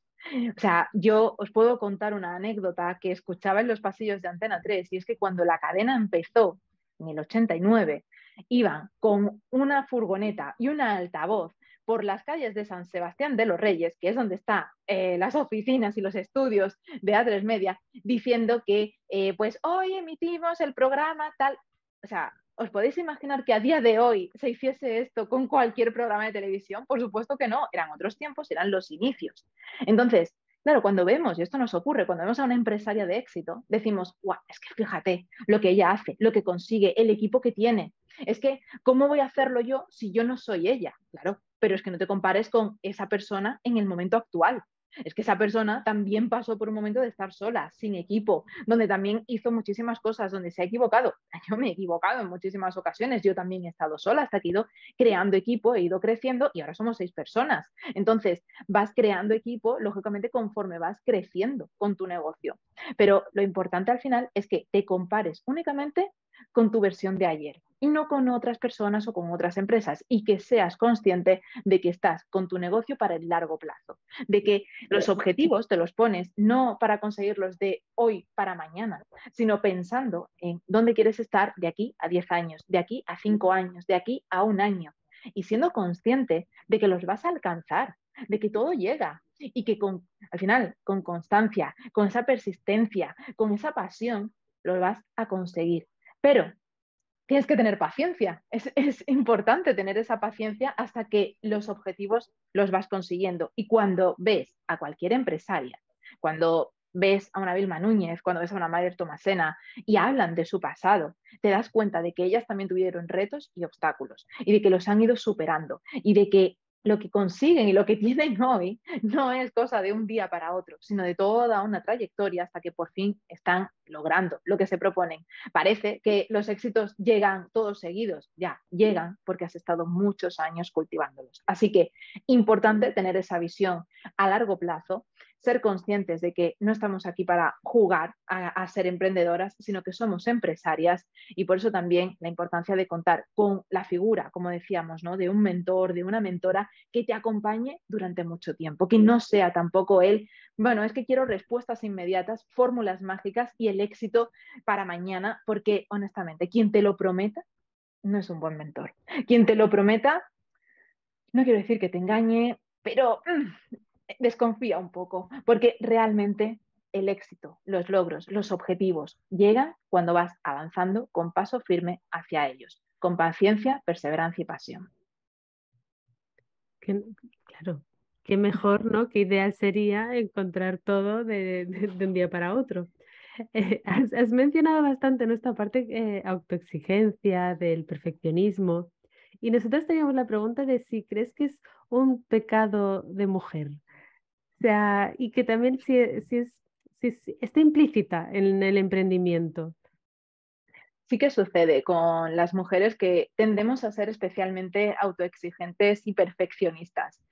[SPEAKER 2] O sea, yo os puedo contar una anécdota que escuchaba en los pasillos de Antena 3 y es que cuando la cadena empezó en el 89, iban con una furgoneta y una altavoz por las calles de San Sebastián de los Reyes, que es donde están las oficinas y los estudios de A3 Media, diciendo que pues hoy emitimos el programa tal. O sea, ¿os podéis imaginar que a día de hoy se hiciese esto con cualquier programa de televisión? Por supuesto que no, eran otros tiempos, eran los inicios. Entonces, claro, cuando vemos, y esto nos ocurre, cuando vemos a una empresaria de éxito, decimos, guau, es que fíjate lo que ella hace, lo que consigue, el equipo que tiene. Es que, ¿cómo voy a hacerlo yo si yo no soy ella? Claro, pero es que no te compares con esa persona en el momento actual. Es que esa persona también pasó por un momento de estar sola, sin equipo, donde también hizo muchísimas cosas, donde se ha equivocado. Yo me he equivocado en muchísimas ocasiones, yo también he estado sola hasta que he ido creando equipo, he ido creciendo y ahora somos 6 personas. Entonces, vas creando equipo, lógicamente, conforme vas creciendo con tu negocio. Pero lo importante al final es que te compares únicamente con tu versión de ayer y no con otras personas o con otras empresas, y que seas consciente de que estás con tu negocio para el largo plazo, de que los objetivos te los pones no para conseguirlos de hoy para mañana, sino pensando en dónde quieres estar de aquí a 10 años, de aquí a 5 años, de aquí a un año, y siendo consciente de que los vas a alcanzar, de que todo llega y que al final, con constancia, con esa persistencia, con esa pasión, lo vas a conseguir. Pero tienes que tener paciencia. Es importante tener esa paciencia hasta que los objetivos los vas consiguiendo. Y cuando ves a cualquier empresaria, cuando ves a una Vilma Núñez, cuando ves a una Maider Tomasena y hablan de su pasado, te das cuenta de que ellas también tuvieron retos y obstáculos y de que los han ido superando y de que lo que consiguen y lo que tienen hoy no es cosa de un día para otro, sino de toda una trayectoria hasta que por fin están logrando lo que se proponen. Parece que los éxitos llegan todos seguidos, ya llegan porque has estado muchos años cultivándolos. Así que importante tener esa visión a largo plazo, ser conscientes de que no estamos aquí para jugar a ser emprendedoras, sino que somos empresarias, y por eso también la importancia de contar con la figura, como decíamos, ¿no?, de un mentor, de una mentora que te acompañe durante mucho tiempo, que no sea tampoco bueno, es que quiero respuestas inmediatas, fórmulas mágicas y el éxito para mañana, porque honestamente, quien te lo prometa no es un buen mentor. Quien te lo prometa, no quiero decir que te engañe, pero desconfía un poco, porque realmente el éxito, los logros, los objetivos llegan cuando vas avanzando con paso firme hacia ellos, con paciencia, perseverancia y pasión.
[SPEAKER 3] Claro, qué mejor, ¿no? Qué ideal sería encontrar todo de un día para otro. Has mencionado bastante, ¿no?, esta parte autoexigencia, del perfeccionismo. Y nosotros teníamos la pregunta de si crees que es un pecado de mujer. O sea, y que también si está implícita en el emprendimiento.
[SPEAKER 2] Sí que sucede con las mujeres que tendemos a ser especialmente autoexigentes y perfeccionistas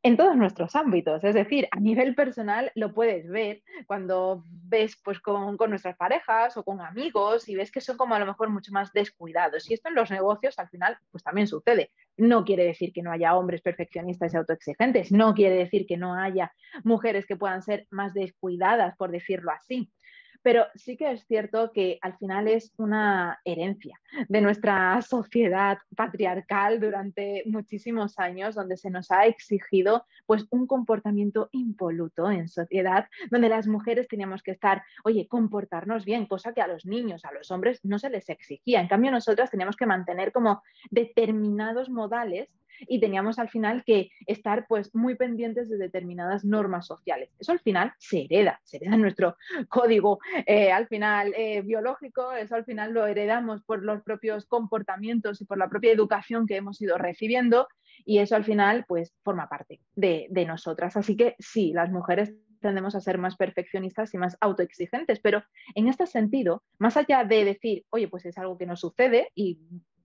[SPEAKER 2] en todos nuestros ámbitos. Es decir, a nivel personal lo puedes ver cuando ves pues, con nuestras parejas o con amigos y ves que son como a lo mejor mucho más descuidados. Y esto en los negocios al final pues también sucede. No quiere decir que no haya hombres perfeccionistas y autoexigentes, no quiere decir que no haya mujeres que puedan ser más descuidadas, por decirlo así. Pero sí que es cierto que al final es una herencia de nuestra sociedad patriarcal durante muchísimos años, donde se nos ha exigido pues un comportamiento impoluto en sociedad, donde las mujeres teníamos que estar, oye, comportarnos bien, cosa que a los niños, a los hombres no se les exigía. En cambio, nosotras teníamos que mantener como determinados modales y teníamos al final que estar pues muy pendientes de determinadas normas sociales. Eso al final se hereda en nuestro código al final biológico, eso al final lo heredamos por los propios comportamientos y por la propia educación que hemos ido recibiendo, y eso al final pues forma parte de nosotras. Así que sí, las mujeres tendemos a ser más perfeccionistas y más autoexigentes, pero en este sentido, más allá de decir, oye, pues es algo que nos sucede y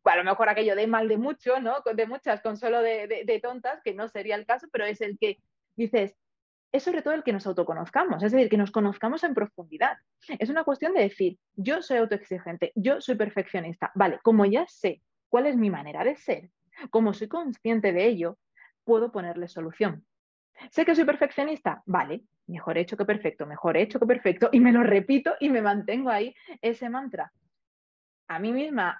[SPEAKER 2] a lo mejor aquello de mal de mucho, ¿no?, de muchas, consuelo de tontas, que no sería el caso, pero es el que dices, es sobre todo el que nos autoconozcamos, es decir, que nos conozcamos en profundidad. Es una cuestión de decir, yo soy autoexigente, yo soy perfeccionista, vale, como ya sé cuál es mi manera de ser, como soy consciente de ello, puedo ponerle solución. ¿Sé que soy perfeccionista? Vale, mejor hecho que perfecto, y me lo repito y me mantengo ahí ese mantra. a mí misma,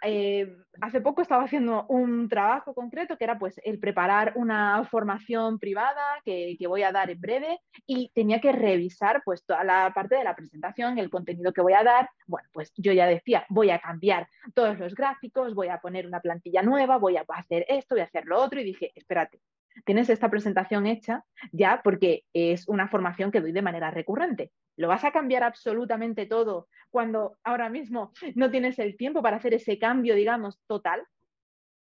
[SPEAKER 2] hace poco estaba haciendo un trabajo concreto que era pues el preparar una formación privada que voy a dar en breve y tenía que revisar pues toda la parte de la presentación, el contenido que voy a dar. Bueno, pues yo ya decía, voy a cambiar todos los gráficos, voy a poner una plantilla nueva, voy a hacer esto, voy a hacer lo otro y dije, espérate, tienes esta presentación hecha ya porque es una formación que doy de manera recurrente. ¿Lo vas a cambiar absolutamente todo cuando ahora mismo no tienes el tiempo para hacer ese cambio, digamos, total?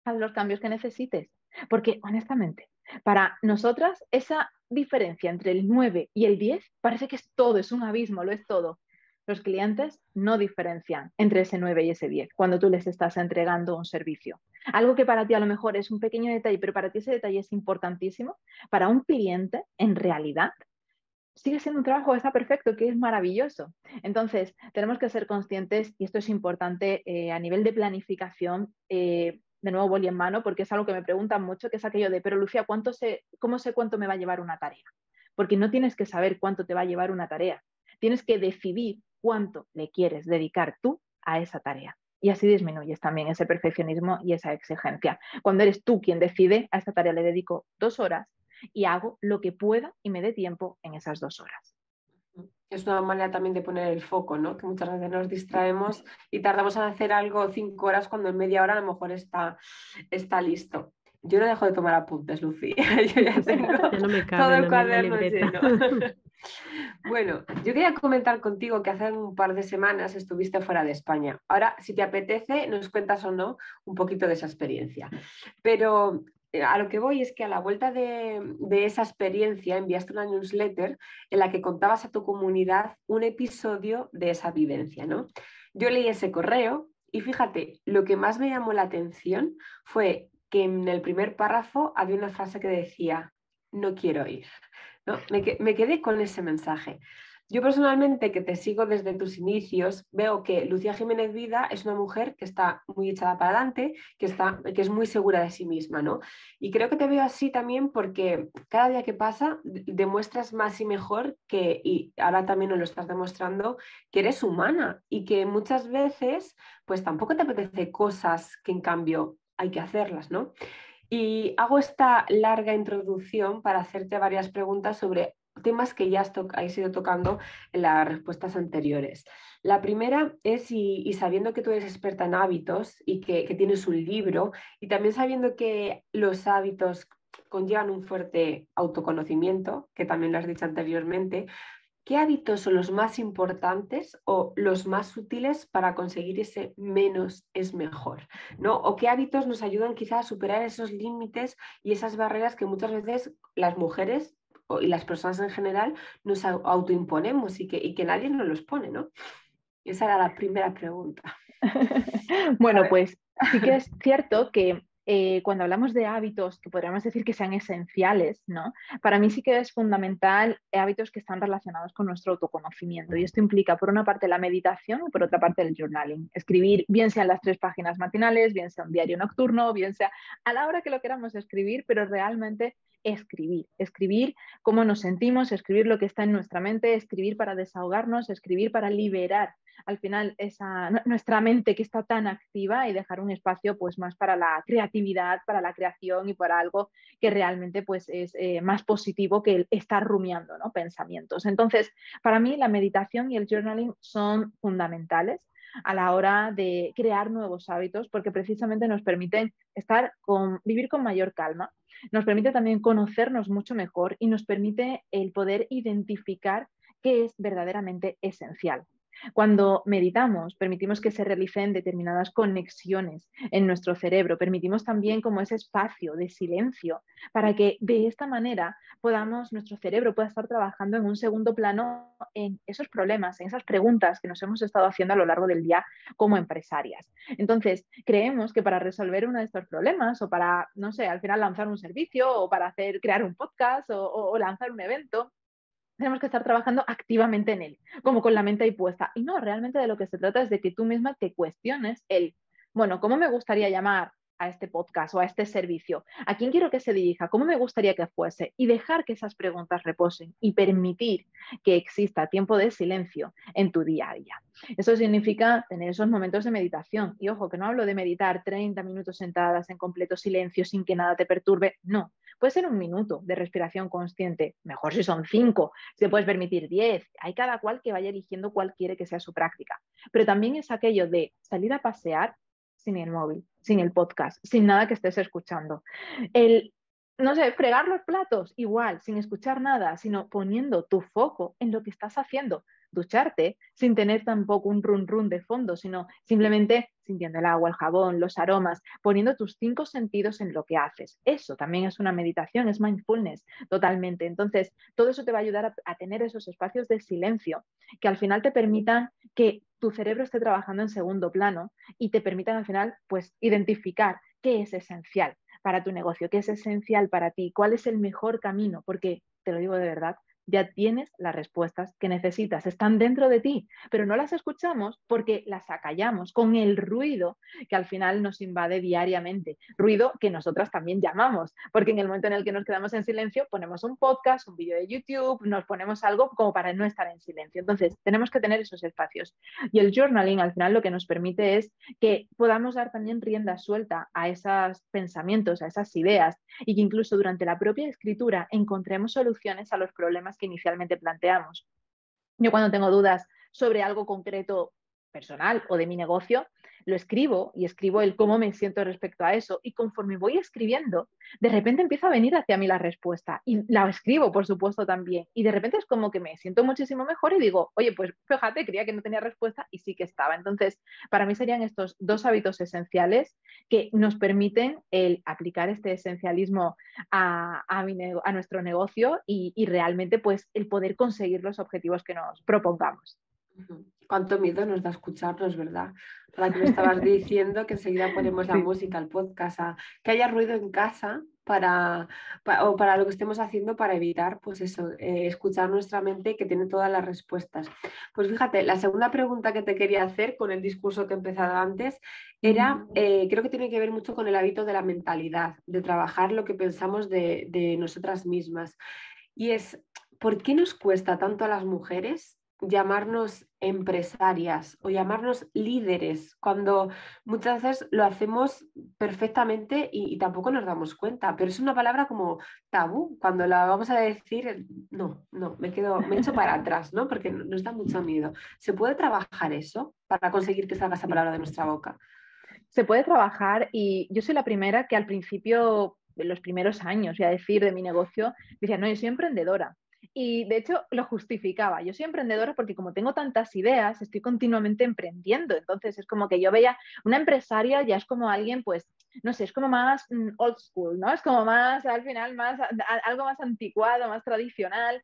[SPEAKER 2] Haz los cambios que necesites. Porque, honestamente, para nosotras, esa diferencia entre el 9 y el 10 parece que es todo, es un abismo, lo es todo. Los clientes no diferencian entre ese 9 y ese 10 cuando tú les estás entregando un servicio. Algo que para ti a lo mejor es un pequeño detalle, pero para ti ese detalle es importantísimo, para un cliente, en realidad, sigue siendo un trabajo que está perfecto, que es maravilloso. Entonces, tenemos que ser conscientes, y esto es importante a nivel de planificación, de nuevo boli en mano, porque es algo que me preguntan mucho, que es aquello de, pero Lucía, ¿cómo sé cuánto me va a llevar una tarea? Porque no tienes que saber cuánto te va a llevar una tarea, tienes que decidir cuánto le quieres dedicar tú a esa tarea. Y así disminuyes también ese perfeccionismo y esa exigencia. Cuando eres tú quien decide, a esta tarea le dedico 2 horas y hago lo que pueda y me dé tiempo en esas 2 horas.
[SPEAKER 1] Es una manera también de poner el foco, ¿no? Que muchas veces nos distraemos y tardamos en hacer algo 5 horas cuando en media hora a lo mejor está listo. Yo no dejo de tomar apuntes, Lucía. Yo ya tengo
[SPEAKER 3] Ya no me
[SPEAKER 1] todo
[SPEAKER 3] caben
[SPEAKER 1] el
[SPEAKER 3] a mí en la
[SPEAKER 1] cuaderno
[SPEAKER 3] libreta.
[SPEAKER 1] lleno. Bueno, yo quería comentar contigo que hace un par de semanas estuviste fuera de España. Ahora, si te apetece, nos cuentas o no un poquito de esa experiencia. Pero a lo que voy es que a la vuelta de esa experiencia enviaste una newsletter en la que contabas a tu comunidad un episodio de esa vivencia, ¿no? Yo leí ese correo y fíjate, lo que más me llamó la atención fue que en el primer párrafo había una frase que decía, no quiero ir, ¿no? Me quedé con ese mensaje. Yo personalmente, que te sigo desde tus inicios, veo que Lucía Jiménez Vida es una mujer que está muy echada para adelante, que es muy segura de sí misma, ¿no? Y creo que te veo así también porque cada día que pasa demuestras más y mejor que, y ahora también nos lo estás demostrando, que eres humana y que muchas veces pues tampoco te apetece cosas que en cambio hay que hacerlas, ¿no? Y hago esta larga introducción para hacerte varias preguntas sobre temas que ya has ido tocando en las respuestas anteriores. La primera es, y sabiendo que tú eres experta en hábitos y que tienes un libro, y también sabiendo que los hábitos conllevan un fuerte autoconocimiento, que también lo has dicho anteriormente, ¿qué hábitos son los más importantes o los más útiles para conseguir ese menos es mejor? ¿No? ¿O qué hábitos nos ayudan quizás a superar esos límites y esas barreras que muchas veces las mujeres y las personas en general nos autoimponemos y que nadie nos los pone, ¿no? Esa era la primera pregunta. A
[SPEAKER 2] Bueno,
[SPEAKER 1] ver.
[SPEAKER 2] pues sí que es cierto que cuando hablamos de hábitos que podríamos decir que sean esenciales, ¿no? Para mí sí que es fundamental hábitos que están relacionados con nuestro autoconocimiento. Y esto implica, por una parte, la meditación y por otra parte, el journaling. Escribir, bien sean las 3 páginas matinales, bien sea un diario nocturno, bien sea a la hora que lo queramos escribir, pero realmente escribir cómo nos sentimos, escribir lo que está en nuestra mente, escribir para desahogarnos, escribir para liberar al final nuestra mente que está tan activa y dejar un espacio pues más para la creatividad, para la creación y para algo que realmente pues es más positivo que el estar rumiando, ¿no? Pensamientos. Entonces, para mí la meditación y el journaling son fundamentales a la hora de crear nuevos hábitos porque precisamente nos permiten vivir con mayor calma, nos permite también conocernos mucho mejor y nos permite el poder identificar qué es verdaderamente esencial. Cuando meditamos, permitimos que se realicen determinadas conexiones en nuestro cerebro, permitimos también como ese espacio de silencio para que de esta manera nuestro cerebro pueda estar trabajando en un segundo plano en esos problemas, en esas preguntas que nos hemos estado haciendo a lo largo del día como empresarias. Entonces, creemos que para resolver uno de estos problemas o para, no sé, al final lanzar un servicio o para crear un podcast o lanzar un evento, tenemos que estar trabajando activamente en él, como con la mente ahí puesta. Y no, realmente de lo que se trata es de que tú misma te cuestiones bueno, ¿cómo me gustaría llamar a este podcast o a este servicio? ¿A quién quiero que se dirija? ¿Cómo me gustaría que fuese? Y dejar que esas preguntas reposen y permitir que exista tiempo de silencio en tu día a día. Eso significa tener esos momentos de meditación. Y ojo, que no hablo de meditar 30 minutos sentadas en completo silencio sin que nada te perturbe. No, puede ser 1 minuto de respiración consciente. Mejor si son 5, si te puedes permitir 10. Hay cada cual que vaya eligiendo cuál quiere que sea su práctica. Pero también es aquello de salir a pasear sin el móvil, sin el podcast, sin nada que estés escuchando. El, no sé, fregar los platos, igual, sin escuchar nada, sino poniendo tu foco en lo que estás haciendo. Ducharte sin tener tampoco un run run de fondo, sino simplemente sintiendo el agua, el jabón, los aromas, poniendo tus 5 sentidos en lo que haces. Eso también es una meditación, es mindfulness totalmente. Entonces, todo eso te va a ayudar a tener esos espacios de silencio que al final te permitan que tu cerebro esté trabajando en segundo plano y te permitan al final pues identificar qué es esencial para tu negocio, qué es esencial para ti, cuál es el mejor camino, porque te lo digo de verdad, ya tienes las respuestas que necesitas, están dentro de ti, pero no las escuchamos porque las acallamos con el ruido que al final nos invade diariamente, ruido que nosotras también llamamos, porque en el momento en el que nos quedamos en silencio ponemos un podcast, un vídeo de YouTube, nos ponemos algo como para no estar en silencio. Entonces tenemos que tener esos espacios y el journaling al final lo que nos permite es que podamos dar también rienda suelta a esos pensamientos, a esas ideas y que incluso durante la propia escritura encontremos soluciones a los problemas que inicialmente planteamos. Yo cuando tengo dudas sobre algo concreto personal o de mi negocio, lo escribo y escribo el cómo me siento respecto a eso y conforme voy escribiendo, de repente empieza a venir hacia mí la respuesta y la escribo, por supuesto, también. Y de repente es como que me siento muchísimo mejor y digo, oye, pues fíjate, creía que no tenía respuesta y sí que estaba. Entonces, para mí serían estos 2 hábitos esenciales que nos permiten el aplicar este esencialismo a nuestro negocio y realmente pues el poder conseguir los objetivos que nos propongamos.
[SPEAKER 1] Cuánto miedo nos da escucharnos, ¿verdad? Para que me estabas diciendo que enseguida ponemos la música, el podcast, que haya ruido en casa o para lo que estemos haciendo para evitar, pues eso, escuchar nuestra mente que tiene todas las respuestas. Pues fíjate, la segunda pregunta que te quería hacer con el discurso que he empezado antes era, creo que tiene que ver mucho con el hábito de la mentalidad, de trabajar lo que pensamos de nosotras mismas. Y es, ¿por qué nos cuesta tanto a las mujeres llamarnos empresarias o llamarnos líderes cuando muchas veces lo hacemos perfectamente y tampoco nos damos cuenta? Pero es una palabra como tabú. Cuando la vamos a decir, no, me echo para atrás, ¿no? Porque nos da mucho miedo. ¿Se puede trabajar eso para conseguir que salga esa palabra de nuestra boca?
[SPEAKER 2] Se puede trabajar y yo soy la primera que al principio, en los primeros años, voy a decir, de mi negocio, decía, no, yo soy emprendedora. Y de hecho lo justificaba. Yo soy emprendedora porque como tengo tantas ideas, estoy continuamente emprendiendo. Entonces es como que yo veía una empresaria ya es como alguien, pues, no sé, es como más old school, ¿no? Es como más, al final, algo más anticuado, más tradicional.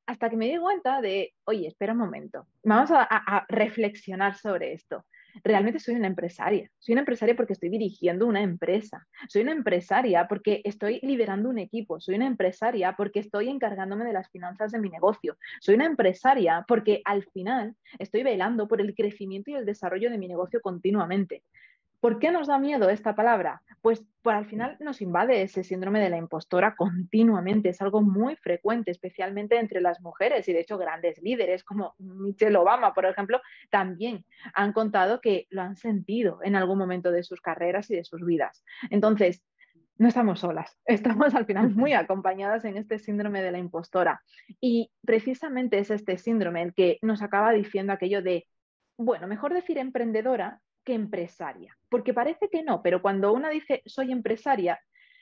[SPEAKER 2] Hasta que me di cuenta de, oye, espera un momento, vamos a reflexionar sobre esto. Realmente soy una empresaria porque estoy dirigiendo una empresa, soy una empresaria porque estoy liderando un equipo, soy una empresaria porque estoy encargándome de las finanzas de mi negocio, soy una empresaria porque al final estoy velando por el crecimiento y el desarrollo de mi negocio continuamente. ¿Por qué nos da miedo esta palabra? Pues al final nos invade ese síndrome de la impostora continuamente. Es algo muy frecuente, especialmente entre las mujeres y de hecho grandes líderes como Michelle Obama, por ejemplo, también han contado que lo han sentido en algún momento de sus carreras y de sus vidas. Entonces, no estamos solas, estamos al final muy acompañadas en este síndrome de la impostora. Y precisamente es este síndrome el que nos acaba diciendo aquello de, bueno, mejor decir emprendedora que empresaria, porque parece que no, pero cuando una dice soy empresaria,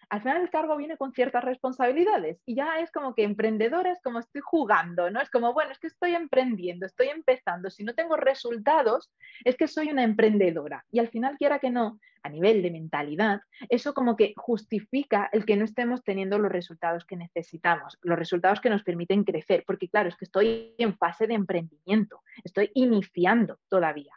[SPEAKER 2] al final el cargo viene con ciertas responsabilidades y ya es como que emprendedora es como estoy jugando, ¿no? Es como, bueno, es que estoy emprendiendo, estoy empezando, si no tengo resultados, es que soy una emprendedora y al final, quiera que no, a nivel de mentalidad, eso como que justifica el que no estemos teniendo los resultados que necesitamos, los resultados que nos permiten crecer, porque claro, es que estoy en fase de emprendimiento, estoy iniciando todavía.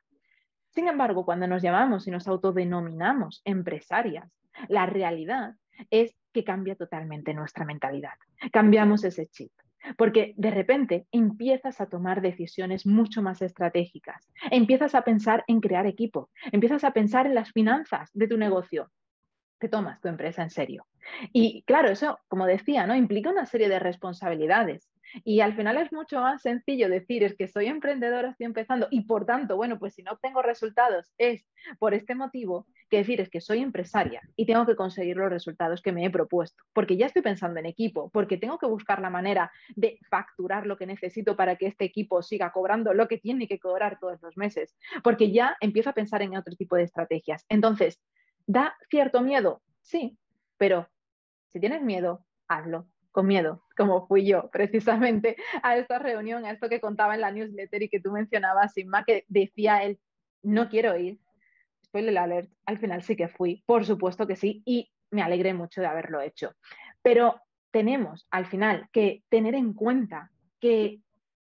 [SPEAKER 2] Sin embargo, cuando nos llamamos y nos autodenominamos empresarias, la realidad es que cambia totalmente nuestra mentalidad. Cambiamos ese chip, porque de repente empiezas a tomar decisiones mucho más estratégicas, empiezas a pensar en crear equipo, empiezas a pensar en las finanzas de tu negocio. te tomas tu empresa en serio. Y claro, eso, como decía, ¿no? Implica una serie de responsabilidades. Y al final es mucho más sencillo decir, es que soy emprendedora, estoy empezando y por tanto, bueno, pues si no obtengo resultados es por este motivo, que decir es que soy empresaria y tengo que conseguir los resultados que me he propuesto, porque ya estoy pensando en equipo, porque tengo que buscar la manera de facturar lo que necesito para que este equipo siga cobrando lo que tiene que cobrar todos los meses, porque ya empiezo a pensar en otro tipo de estrategias. Entonces, ¿da cierto miedo? Sí, pero si tienes miedo, hazlo con miedo, como fui yo precisamente a esta reunión, a esto que contaba en la newsletter y que tú mencionabas, Inma, que decía él, no quiero ir. Spoiler alert, al final sí que fui, por supuesto que sí, y me alegré mucho de haberlo hecho. Pero tenemos al final que tener en cuenta que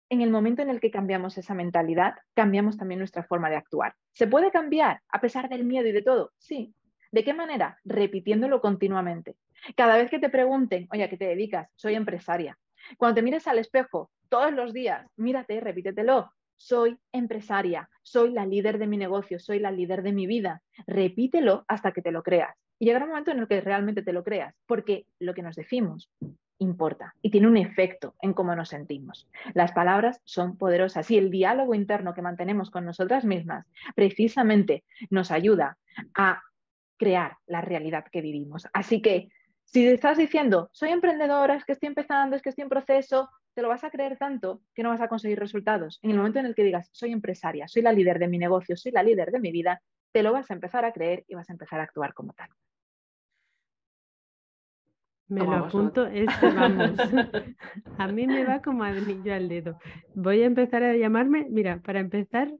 [SPEAKER 2] en el momento en el que cambiamos esa mentalidad, cambiamos también nuestra forma de actuar. ¿Se puede cambiar a pesar del miedo y de todo? Sí. ¿De qué manera? Repitiéndolo continuamente. Cada vez que te pregunten, oye, ¿a qué te dedicas? Soy empresaria. Cuando te mires al espejo todos los días, mírate, repítetelo. Soy empresaria, soy la líder de mi negocio, soy la líder de mi vida. Repítelo hasta que te lo creas. Y llegará un momento en el que realmente te lo creas, porque lo que nos decimos importa y tiene un efecto en cómo nos sentimos. Las palabras son poderosas y el diálogo interno que mantenemos con nosotras mismas precisamente nos ayuda a crear la realidad que vivimos. Así que si estás diciendo, soy emprendedora, es que estoy empezando, es que estoy en proceso, te lo vas a creer tanto que no vas a conseguir resultados. En el momento en el que digas, soy empresaria, soy la líder de mi negocio, soy la líder de mi vida, te lo vas a empezar a creer y vas a empezar a actuar como tal.
[SPEAKER 3] Me
[SPEAKER 1] Como
[SPEAKER 3] lo
[SPEAKER 1] a
[SPEAKER 3] apunto,
[SPEAKER 1] vosotros.
[SPEAKER 3] vamos, a mí me va como anillo al dedo. Voy a empezar a llamarme, mira, para empezar,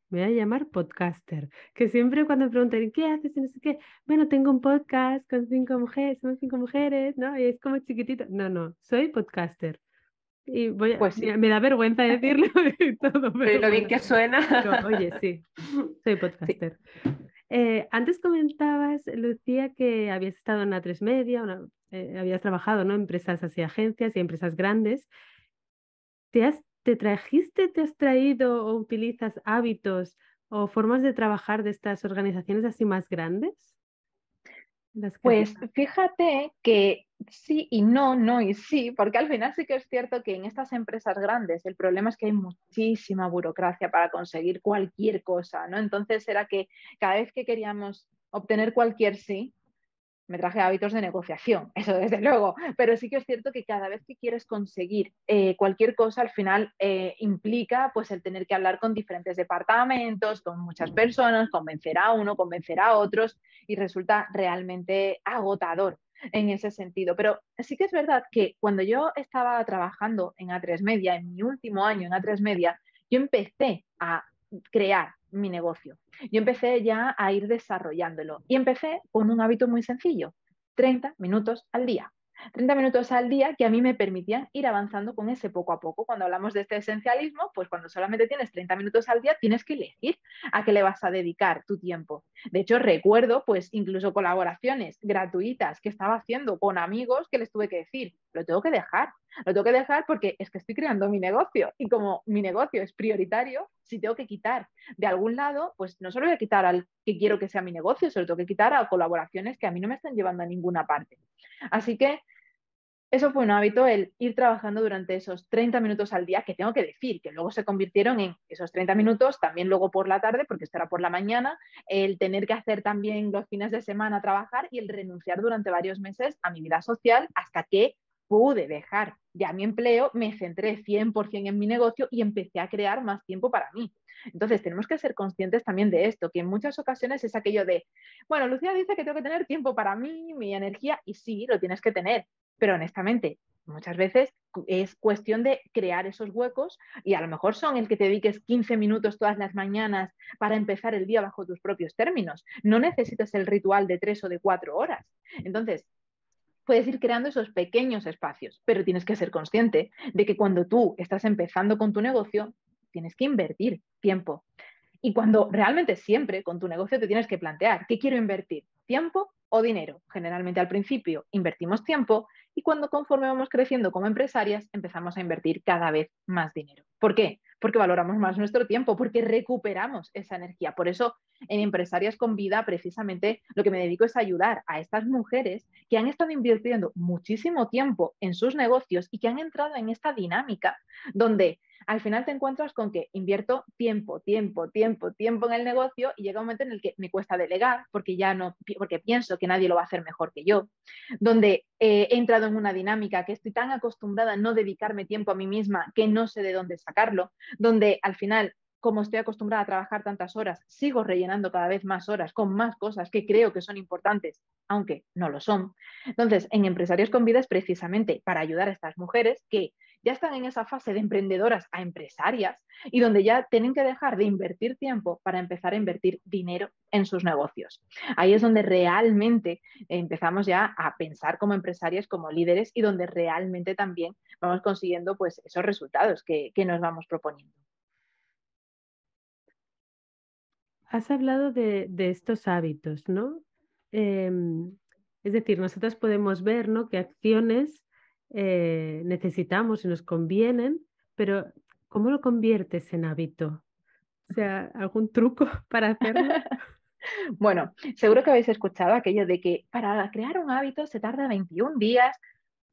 [SPEAKER 3] me voy a llamar podcaster, que siempre cuando me preguntan, ¿qué haces? Y no sé qué, bueno, tengo un podcast con 5 mujeres, somos 5 mujeres, ¿no? Y es como chiquitito. No, no, soy podcaster. Y
[SPEAKER 2] Pues sí.
[SPEAKER 3] mira, me da vergüenza decirlo y todo,
[SPEAKER 1] Pero
[SPEAKER 3] pero
[SPEAKER 1] lo bien
[SPEAKER 3] bueno,
[SPEAKER 1] que suena.
[SPEAKER 3] pero oye, sí, soy
[SPEAKER 2] Sí.
[SPEAKER 3] podcaster. Antes comentabas, Lucía, que habías estado en la 3 Media, habías trabajado, ¿no? En empresas así, agencias y empresas grandes. ¿Te trajiste, te has traído o utilizas hábitos o formas de trabajar de estas organizaciones así más grandes? Las que has
[SPEAKER 2] Pues
[SPEAKER 3] estado.
[SPEAKER 2] fíjate que sí y no, no y sí, porque al final sí que es cierto que en estas empresas grandes el problema es que hay muchísima burocracia para conseguir cualquier cosa, ¿no? Entonces era que cada vez que queríamos obtener cualquier sí, me traje hábitos de negociación, eso desde luego, pero sí que es cierto que cada vez que quieres conseguir cualquier cosa, al final implica pues el tener que hablar con diferentes departamentos, con muchas personas, convencer a uno, convencer a otros y resulta realmente agotador en ese sentido. Pero sí que es verdad que cuando yo estaba trabajando en A3 Media, en mi último año en A3 Media, yo empecé a crear mi negocio. Yo empecé ya a ir desarrollándolo y empecé con un hábito muy sencillo, 30 minutos al día. 30 minutos al día que a mí me permitían ir avanzando con ese poco a poco. Cuando hablamos de este esencialismo, pues cuando solamente tienes 30 minutos al día, tienes que elegir a qué le vas a dedicar tu tiempo. De hecho, recuerdo pues incluso colaboraciones gratuitas que estaba haciendo con amigos que les tuve que decir, lo tengo que dejar. Lo tengo que dejar porque es que estoy creando mi negocio y como mi negocio es prioritario, si tengo que quitar de algún lado, pues no solo voy a quitar al que quiero que sea mi negocio, solo tengo que quitar a colaboraciones que a mí no me están llevando a ninguna parte. Así que eso fue un hábito, el ir trabajando durante esos 30 minutos al día, que tengo que decir, que luego se convirtieron en esos 30 minutos, también luego por la tarde, porque esto era por la mañana, el tener que hacer también los fines de semana trabajar y el renunciar durante varios meses a mi vida social hasta que pude dejar ya mi empleo, me centré 100% en mi negocio y empecé a crear más tiempo para mí. Entonces, tenemos que ser conscientes también de esto, que en muchas ocasiones es aquello de, bueno, Lucía dice que tengo que tener tiempo para mí, mi energía, y sí, lo tienes que tener, pero honestamente, muchas veces es cuestión de crear esos huecos y a lo mejor son el que te dediques 15 minutos todas las mañanas para empezar el día bajo tus propios términos. No necesitas el ritual de 3 o de 4 horas. Entonces, puedes ir creando esos pequeños espacios, pero tienes que ser consciente de que cuando tú estás empezando con tu negocio, tienes que invertir tiempo. Y cuando realmente siempre con tu negocio te tienes que plantear, ¿qué quiero invertir? ¿Tiempo o dinero. Generalmente al principio invertimos tiempo y cuando conforme vamos creciendo como empresarias empezamos a invertir cada vez más dinero. ¿Por qué? Porque valoramos más nuestro tiempo, porque recuperamos esa energía. Por eso en Empresarias con Vida precisamente lo que me dedico es ayudar a estas mujeres que han estado invirtiendo muchísimo tiempo en sus negocios y que han entrado en esta dinámica donde al final te encuentras con que invierto tiempo en el negocio y llega un momento en el que me cuesta delegar porque ya no, porque pienso que nadie lo va a hacer mejor que yo, donde he entrado en una dinámica que estoy tan acostumbrada a no dedicarme tiempo a mí misma que no sé de dónde sacarlo, donde al final, como estoy acostumbrada a trabajar tantas horas, sigo rellenando cada vez más horas con más cosas que creo que son importantes, aunque no lo son. Entonces, en Empresarios con Vida es precisamente para ayudar a estas mujeres que ya están en esa fase de emprendedoras a empresarias y donde ya tienen que dejar de invertir tiempo para empezar a invertir dinero en sus negocios. Ahí es donde realmente empezamos ya a pensar como empresarias, como líderes y donde realmente también vamos consiguiendo pues esos resultados que nos vamos proponiendo.
[SPEAKER 3] Has hablado de estos hábitos, ¿no? Es decir, nosotros podemos ver, ¿no?, qué acciones necesitamos y nos convienen, pero ¿cómo lo conviertes en hábito? O sea, ¿algún truco para hacerlo?
[SPEAKER 2] Bueno, seguro que habéis escuchado aquello de que para crear un hábito se tarda 21 días.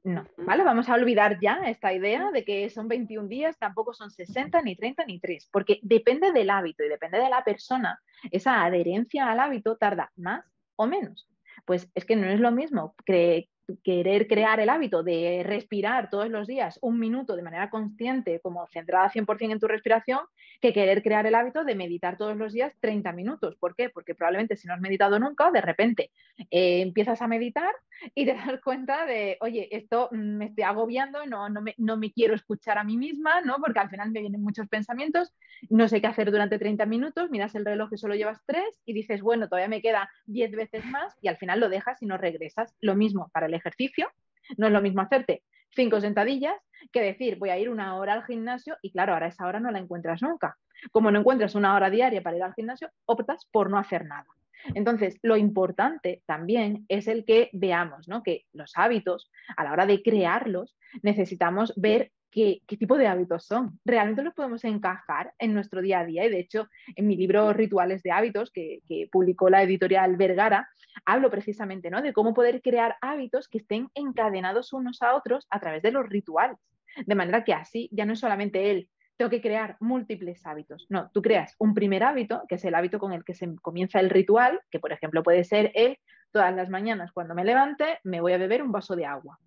[SPEAKER 2] No, ¿vale? Vamos a olvidar ya esta idea de que son 21 días, tampoco son 60, ni 30, ni 3, porque depende del hábito y depende de la persona. Esa adherencia al hábito tarda más o menos. Pues es que no es lo mismo querer crear el hábito de respirar todos los días 1 minuto de manera consciente, como centrada 100% en tu respiración, que querer crear el hábito de meditar todos los días 30 minutos. ¿Por qué? Porque probablemente si no has meditado nunca, de repente empiezas a meditar y te das cuenta de, oye, esto me estoy agobiando, no me quiero escuchar a mí misma, ¿no? Porque al final me vienen muchos pensamientos, no sé qué hacer durante 30 minutos, miras el reloj y solo llevas 3 y dices, bueno, todavía me queda 10 veces más y al final lo dejas y no regresas. Lo mismo para el ejercicio, no es lo mismo hacerte 5 sentadillas que decir, voy a ir 1 hora al gimnasio y claro, ahora esa hora no la encuentras nunca. Como no encuentras 1 hora diaria para ir al gimnasio, optas por no hacer nada. Entonces, lo importante también es el que veamos, ¿no?, que los hábitos, a la hora de crearlos, necesitamos ver qué tipo de hábitos son. ¿Realmente los podemos encajar en nuestro día a día? Y de hecho, en mi libro Rituales de Hábitos, que publicó la editorial Vergara, hablo precisamente, ¿no?, de cómo poder crear hábitos que estén encadenados unos a otros a través de los rituales. De manera que así ya no es solamente el tengo que crear múltiples hábitos. No, tú creas un primer hábito, que es el hábito con el que se comienza el ritual, que por ejemplo puede ser todas las mañanas cuando me levante me voy a beber un vaso de agua.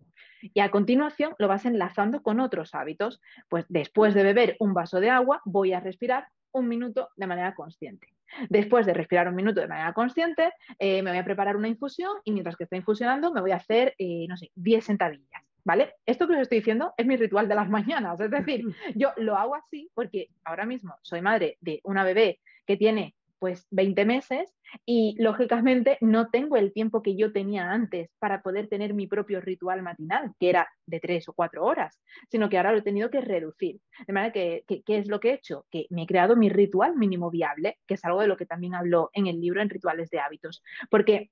[SPEAKER 2] Y a continuación lo vas enlazando con otros hábitos. Pues después de beber un vaso de agua voy a respirar 1 minuto de manera consciente. Después de respirar 1 minuto de manera consciente, me voy a preparar una infusión y mientras que estoy infusionando me voy a hacer, no sé, 10 sentadillas. ¿Vale? Esto que os estoy diciendo es mi ritual de las mañanas, es decir, yo lo hago así porque ahora mismo soy madre de una bebé que tiene pues 20 meses y lógicamente no tengo el tiempo que yo tenía antes para poder tener mi propio ritual matinal, que era de 3 o 4 horas, sino que ahora lo he tenido que reducir. De manera que, ¿qué es lo que he hecho? Que me he creado mi ritual mínimo viable, que es algo de lo que también hablo en el libro en Rituales de Hábitos, porque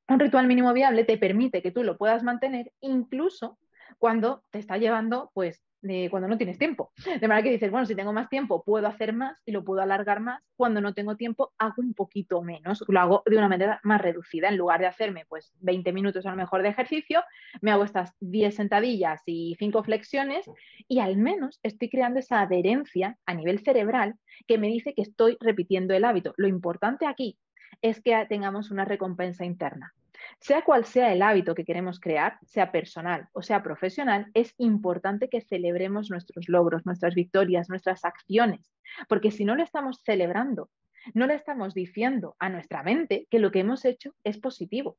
[SPEAKER 2] un ritual mínimo viable te permite que tú lo puedas mantener incluso cuando te está llevando, pues, cuando no tienes tiempo. De manera que dices, bueno, si tengo más tiempo, puedo hacer más y lo puedo alargar más. Cuando no tengo tiempo, hago un poquito menos. Lo hago de una manera más reducida. En lugar de hacerme, pues, 20 minutos a lo mejor de ejercicio, me hago estas 10 sentadillas y 5 flexiones y al menos estoy creando esa adherencia a nivel cerebral que me dice que estoy repitiendo el hábito. Lo importante aquí es que tengamos una recompensa interna. Sea cual sea el hábito que queremos crear, sea personal o sea profesional, es importante que celebremos nuestros logros, nuestras victorias, nuestras acciones, porque si no lo estamos celebrando, no le estamos diciendo a nuestra mente que lo que hemos hecho es positivo.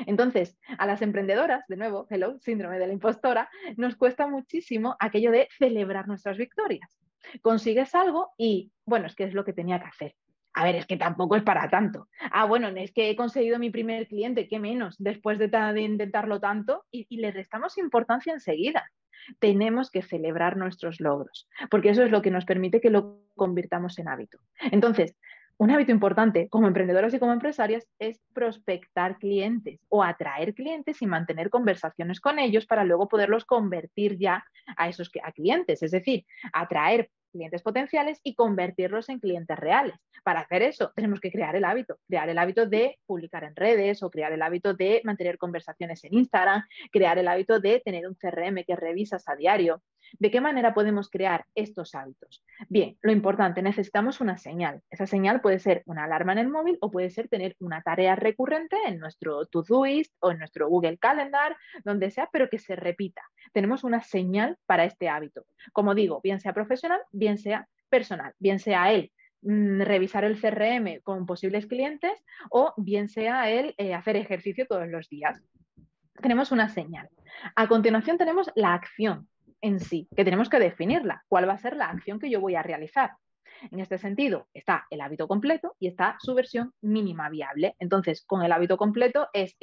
[SPEAKER 2] Entonces, a las emprendedoras, de nuevo, hello, síndrome de la impostora, nos cuesta muchísimo aquello de celebrar nuestras victorias. Consigues algo y, bueno, es que es lo que tenía que hacer. A ver, es que tampoco es para tanto. Ah, bueno, es que he conseguido mi primer cliente, ¿qué menos? Después de intentarlo tanto y le restamos importancia enseguida. Tenemos que celebrar nuestros logros, porque eso es lo que nos permite que lo convirtamos en hábito. Entonces, Un hábito importante como emprendedoras y como empresarias es prospectar clientes o atraer clientes y mantener conversaciones con ellos para luego poderlos convertir ya a clientes, es decir, atraer clientes potenciales y convertirlos en clientes reales. Para hacer eso tenemos que crear el hábito de publicar en redes o crear el hábito de mantener conversaciones en Instagram, crear el hábito de tener un CRM que revisas a diario. ¿De qué manera podemos crear estos hábitos? Bien, lo importante, necesitamos una señal. Esa señal puede ser una alarma en el móvil o puede ser tener una tarea recurrente en nuestro Todoist o en nuestro Google Calendar, donde sea, pero que se repita. Tenemos una señal para este hábito. Como digo, bien sea profesional, bien sea personal, bien sea él revisar el CRM con posibles clientes o bien sea él hacer ejercicio todos los días. Tenemos una señal. A continuación tenemos la acción en sí, que tenemos que definirla. ¿Cuál va a ser la acción que yo voy a realizar? En este sentido, está el hábito completo y está su versión mínima viable. Entonces, con el hábito completo es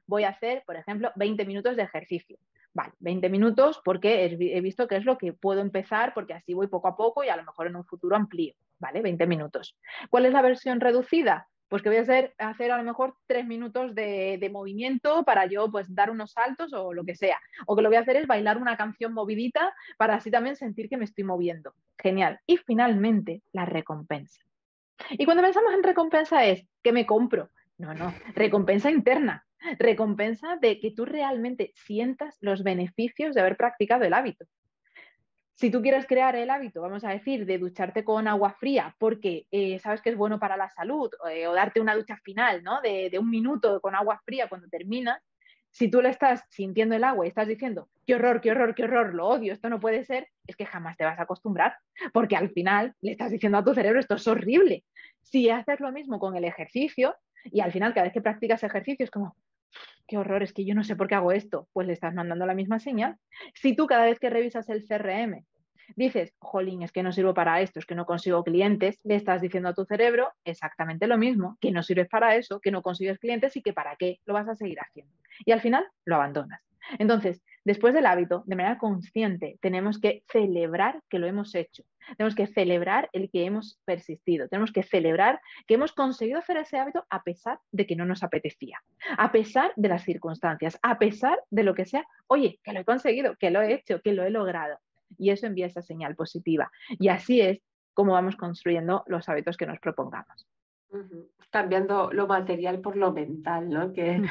[SPEAKER 2] voy a hacer, por ejemplo, 20 minutos de ejercicio. Vale, 20 minutos porque he visto que es lo que puedo empezar porque así voy poco a poco y a lo mejor en un futuro amplío. ¿Vale? 20 minutos. ¿Cuál es la versión reducida? Pues que voy a hacer a lo mejor 3 minutos de movimiento para yo pues dar unos saltos o lo que sea. O que lo que voy a hacer es bailar una canción movidita para así también sentir que me estoy moviendo. Genial. Y finalmente, la recompensa. Y cuando pensamos en recompensa es, ¿qué me compro? No, recompensa interna. Recompensa de que tú realmente sientas los beneficios de haber practicado el hábito. Si tú quieres crear el hábito, vamos a decir, de ducharte con agua fría porque sabes que es bueno para la salud o darte una ducha final, ¿no? De 1 minuto con agua fría cuando terminas, si tú le estás sintiendo el agua y estás diciendo, qué horror, qué horror, qué horror, lo odio, esto no puede ser, es que jamás te vas a acostumbrar porque al final le estás diciendo a tu cerebro, esto es horrible. Si haces lo mismo con el ejercicio y al final cada vez que practicas ejercicio es como, qué horror, es que yo no sé por qué hago esto, pues le estás mandando la misma señal. Si tú cada vez que revisas el CRM dices, jolín, es que no sirvo para esto, es que no consigo clientes, le estás diciendo a tu cerebro exactamente lo mismo, que no sirves para eso, que no consigues clientes y que para qué lo vas a seguir haciendo. Y al final lo abandonas. Entonces, después del hábito, de manera consciente, tenemos que celebrar que lo hemos hecho. Tenemos que celebrar el que hemos persistido. Tenemos que celebrar que hemos conseguido hacer ese hábito a pesar de que no nos apetecía, a pesar de las circunstancias, a pesar de lo que sea. Oye, que lo he conseguido, que lo he hecho, que lo he logrado. Y eso envía esa señal positiva. Y así es como vamos construyendo los hábitos que nos propongamos.
[SPEAKER 1] Cambiando lo material por lo mental, ¿no? Que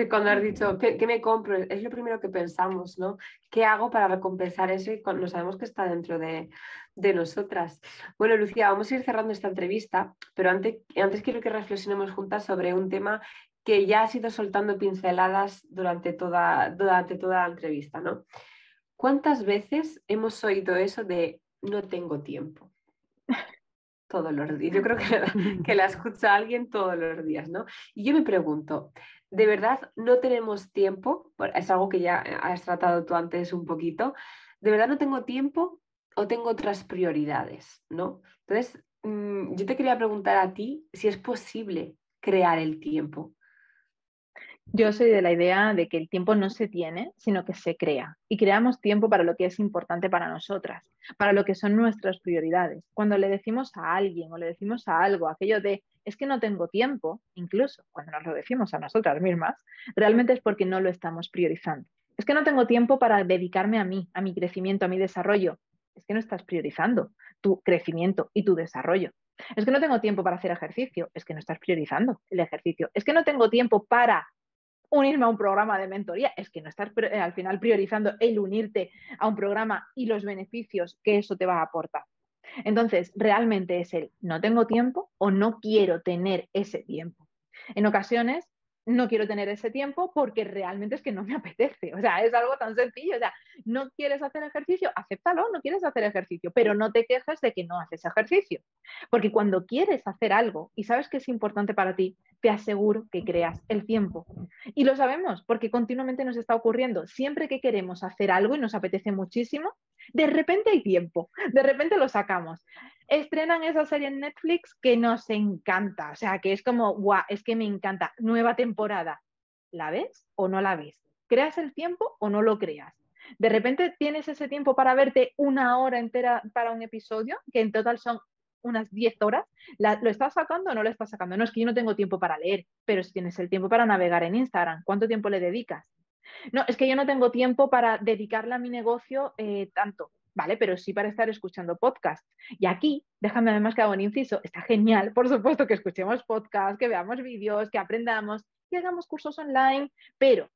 [SPEAKER 1] cuando has dicho, ¿qué me compro? Es lo primero que pensamos, ¿no? ¿Qué hago para recompensar eso? Y cuando sabemos que está dentro de nosotras. Bueno, Lucía, vamos a ir cerrando esta entrevista, pero antes quiero que reflexionemos juntas sobre un tema que ya has ido soltando pinceladas durante toda la entrevista, ¿no? ¿Cuántas veces hemos oído eso de no tengo tiempo? Todos los días. Yo creo que la escucha alguien todos los días, ¿no? Y yo me pregunto, ¿de verdad no tenemos tiempo? Es algo que ya has tratado tú antes un poquito. ¿De verdad no tengo tiempo o tengo otras prioridades, ¿no? Entonces, yo te quería preguntar a ti si es posible crear el tiempo.
[SPEAKER 2] Yo soy de la idea de que el tiempo no se tiene, sino que se crea. Y creamos tiempo para lo que es importante para nosotras, para lo que son nuestras prioridades. Cuando le decimos a alguien o le decimos a algo aquello de es que no tengo tiempo, incluso cuando nos lo decimos a nosotras mismas, realmente es porque no lo estamos priorizando. Es que no tengo tiempo para dedicarme a mí, a mi crecimiento, a mi desarrollo. Es que no estás priorizando tu crecimiento y tu desarrollo. Es que no tengo tiempo para hacer ejercicio. Es que no estás priorizando el ejercicio. Es que no tengo tiempo para unirme a un programa de mentoría, es que no estás al final priorizando el unirte a un programa y los beneficios que eso te va a aportar. Entonces, realmente es el no tengo tiempo o no quiero tener ese tiempo. En ocasiones no quiero tener ese tiempo porque realmente es que no me apetece. O sea, es algo tan sencillo. O sea, no quieres hacer ejercicio, acéptalo, no quieres hacer ejercicio, pero no te quejes de que no haces ejercicio. Porque cuando quieres hacer algo y sabes que es importante para ti, te aseguro que creas el tiempo. Y lo sabemos porque continuamente nos está ocurriendo. Siempre que queremos hacer algo y nos apetece muchísimo, de repente hay tiempo, de repente lo sacamos. Estrenan esa serie en Netflix que nos encanta, o sea, que es como, guau, es que me encanta, nueva temporada. ¿La ves o no la ves? ¿Creas el tiempo o no lo creas? De repente tienes ese tiempo para verte 1 hora entera para un episodio, que en total son unas 10 horas, ¿lo estás sacando o no lo estás sacando? No, es que yo no tengo tiempo para leer, pero si tienes el tiempo para navegar en Instagram, ¿cuánto tiempo le dedicas? No, es que yo no tengo tiempo para dedicarle a mi negocio tanto, ¿vale? Pero sí para estar escuchando podcasts. Y aquí, déjame además que hago un inciso, está genial, por supuesto, que escuchemos podcasts, que veamos vídeos, que aprendamos, que hagamos cursos online, pero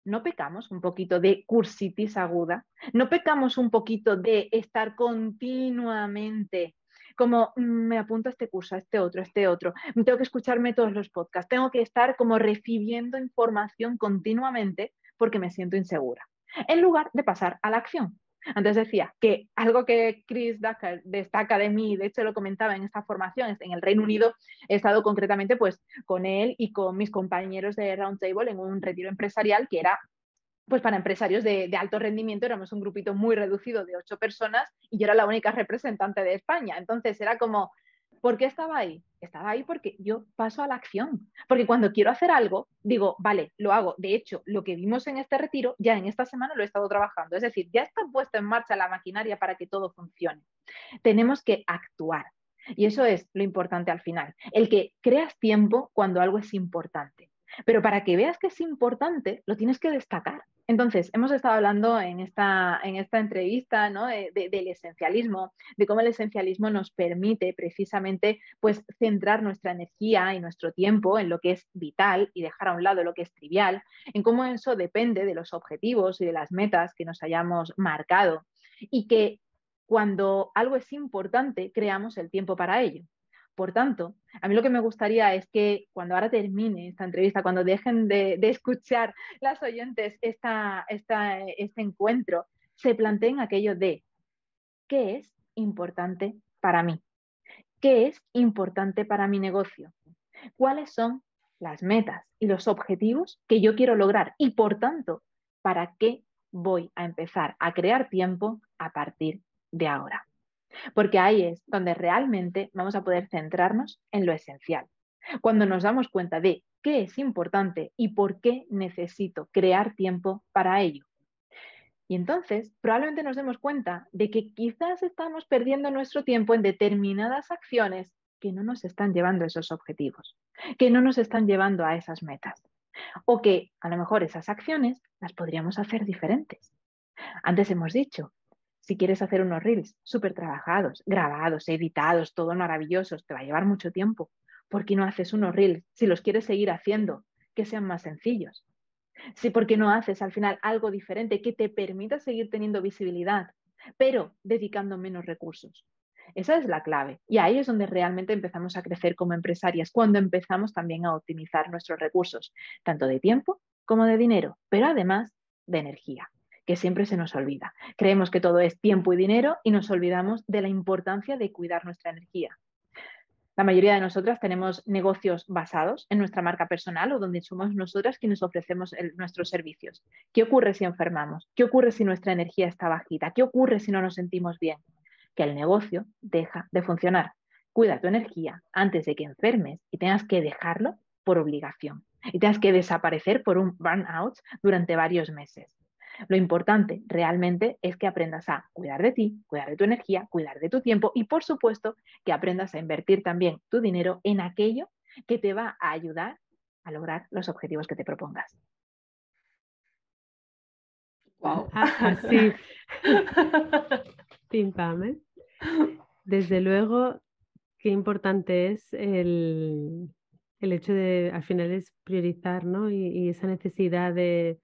[SPEAKER 2] ¿no pecamos un poquito de cursitis aguda? ¿No pecamos un poquito de estar continuamente como me apunto a este curso, a este otro, tengo que escucharme todos los podcasts, tengo que estar como recibiendo información continuamente porque me siento insegura, en lugar de pasar a la acción? Antes decía que algo que Chris Ducker destaca de mí, de hecho lo comentaba en esta formación, en el Reino Unido, he estado concretamente pues con él y con mis compañeros de Roundtable en un retiro empresarial que era pues para empresarios de alto rendimiento. Éramos un grupito muy reducido de 8 personas y yo era la única representante de España. Entonces era como, ¿por qué estaba ahí? Estaba ahí porque yo paso a la acción. Porque cuando quiero hacer algo, digo, vale, lo hago. De hecho, lo que vimos en este retiro, ya en esta semana lo he estado trabajando. Es decir, ya está puesta en marcha la maquinaria para que todo funcione. Tenemos que actuar. Y eso es lo importante al final. El que creas tiempo cuando algo es importante. Pero para que veas que es importante, lo tienes que destacar. Entonces, hemos estado hablando en esta entrevista, ¿no? Del esencialismo, de cómo el esencialismo nos permite precisamente pues, centrar nuestra energía y nuestro tiempo en lo que es vital y dejar a un lado lo que es trivial, en cómo eso depende de los objetivos y de las metas que nos hayamos marcado y que cuando algo es importante, creamos el tiempo para ello. Por tanto, a mí lo que me gustaría es que cuando ahora termine esta entrevista, cuando dejen de escuchar las oyentes este encuentro, se planteen aquello de ¿qué es importante para mí? ¿Qué es importante para mi negocio? ¿Cuáles son las metas y los objetivos que yo quiero lograr? Y por tanto, ¿para qué voy a empezar a crear tiempo a partir de ahora? Porque ahí es donde realmente vamos a poder centrarnos en lo esencial. Cuando nos damos cuenta de qué es importante y por qué necesito crear tiempo para ello. Y entonces probablemente nos demos cuenta de que quizás estamos perdiendo nuestro tiempo en determinadas acciones que no nos están llevando a esos objetivos, que no nos están llevando a esas metas. O que a lo mejor esas acciones las podríamos hacer diferentes. Antes hemos dicho, si quieres hacer unos reels súper trabajados, grabados, editados, todos maravillosos, te va a llevar mucho tiempo. ¿Por qué no haces unos reels, si los quieres seguir haciendo, que sean más sencillos? Sí, ¿por qué no haces al final algo diferente que te permita seguir teniendo visibilidad, pero dedicando menos recursos? Esa es la clave. Y ahí es donde realmente empezamos a crecer como empresarias, cuando empezamos también a optimizar nuestros recursos, tanto de tiempo como de dinero, pero además de energía, que siempre se nos olvida. Creemos que todo es tiempo y dinero y nos olvidamos de la importancia de cuidar nuestra energía. La mayoría de nosotras tenemos negocios basados en nuestra marca personal o donde somos nosotras quienes ofrecemos nuestros servicios. ¿Qué ocurre si enfermamos? ¿Qué ocurre si nuestra energía está bajita? ¿Qué ocurre si no nos sentimos bien? Que el negocio deja de funcionar. Cuida tu energía antes de que enfermes y tengas que dejarlo por obligación y tengas que desaparecer por un burnout durante varios meses. Lo importante realmente es que aprendas a cuidar de ti, cuidar de tu energía, cuidar de tu tiempo y, por supuesto, que aprendas a invertir también tu dinero en aquello que te va a ayudar a lograr los objetivos que te propongas.
[SPEAKER 1] Wow.
[SPEAKER 3] Sí. Pim pam, ¿eh? Desde luego, qué importante es el hecho de, al final, es priorizar, ¿no? Y esa necesidad de...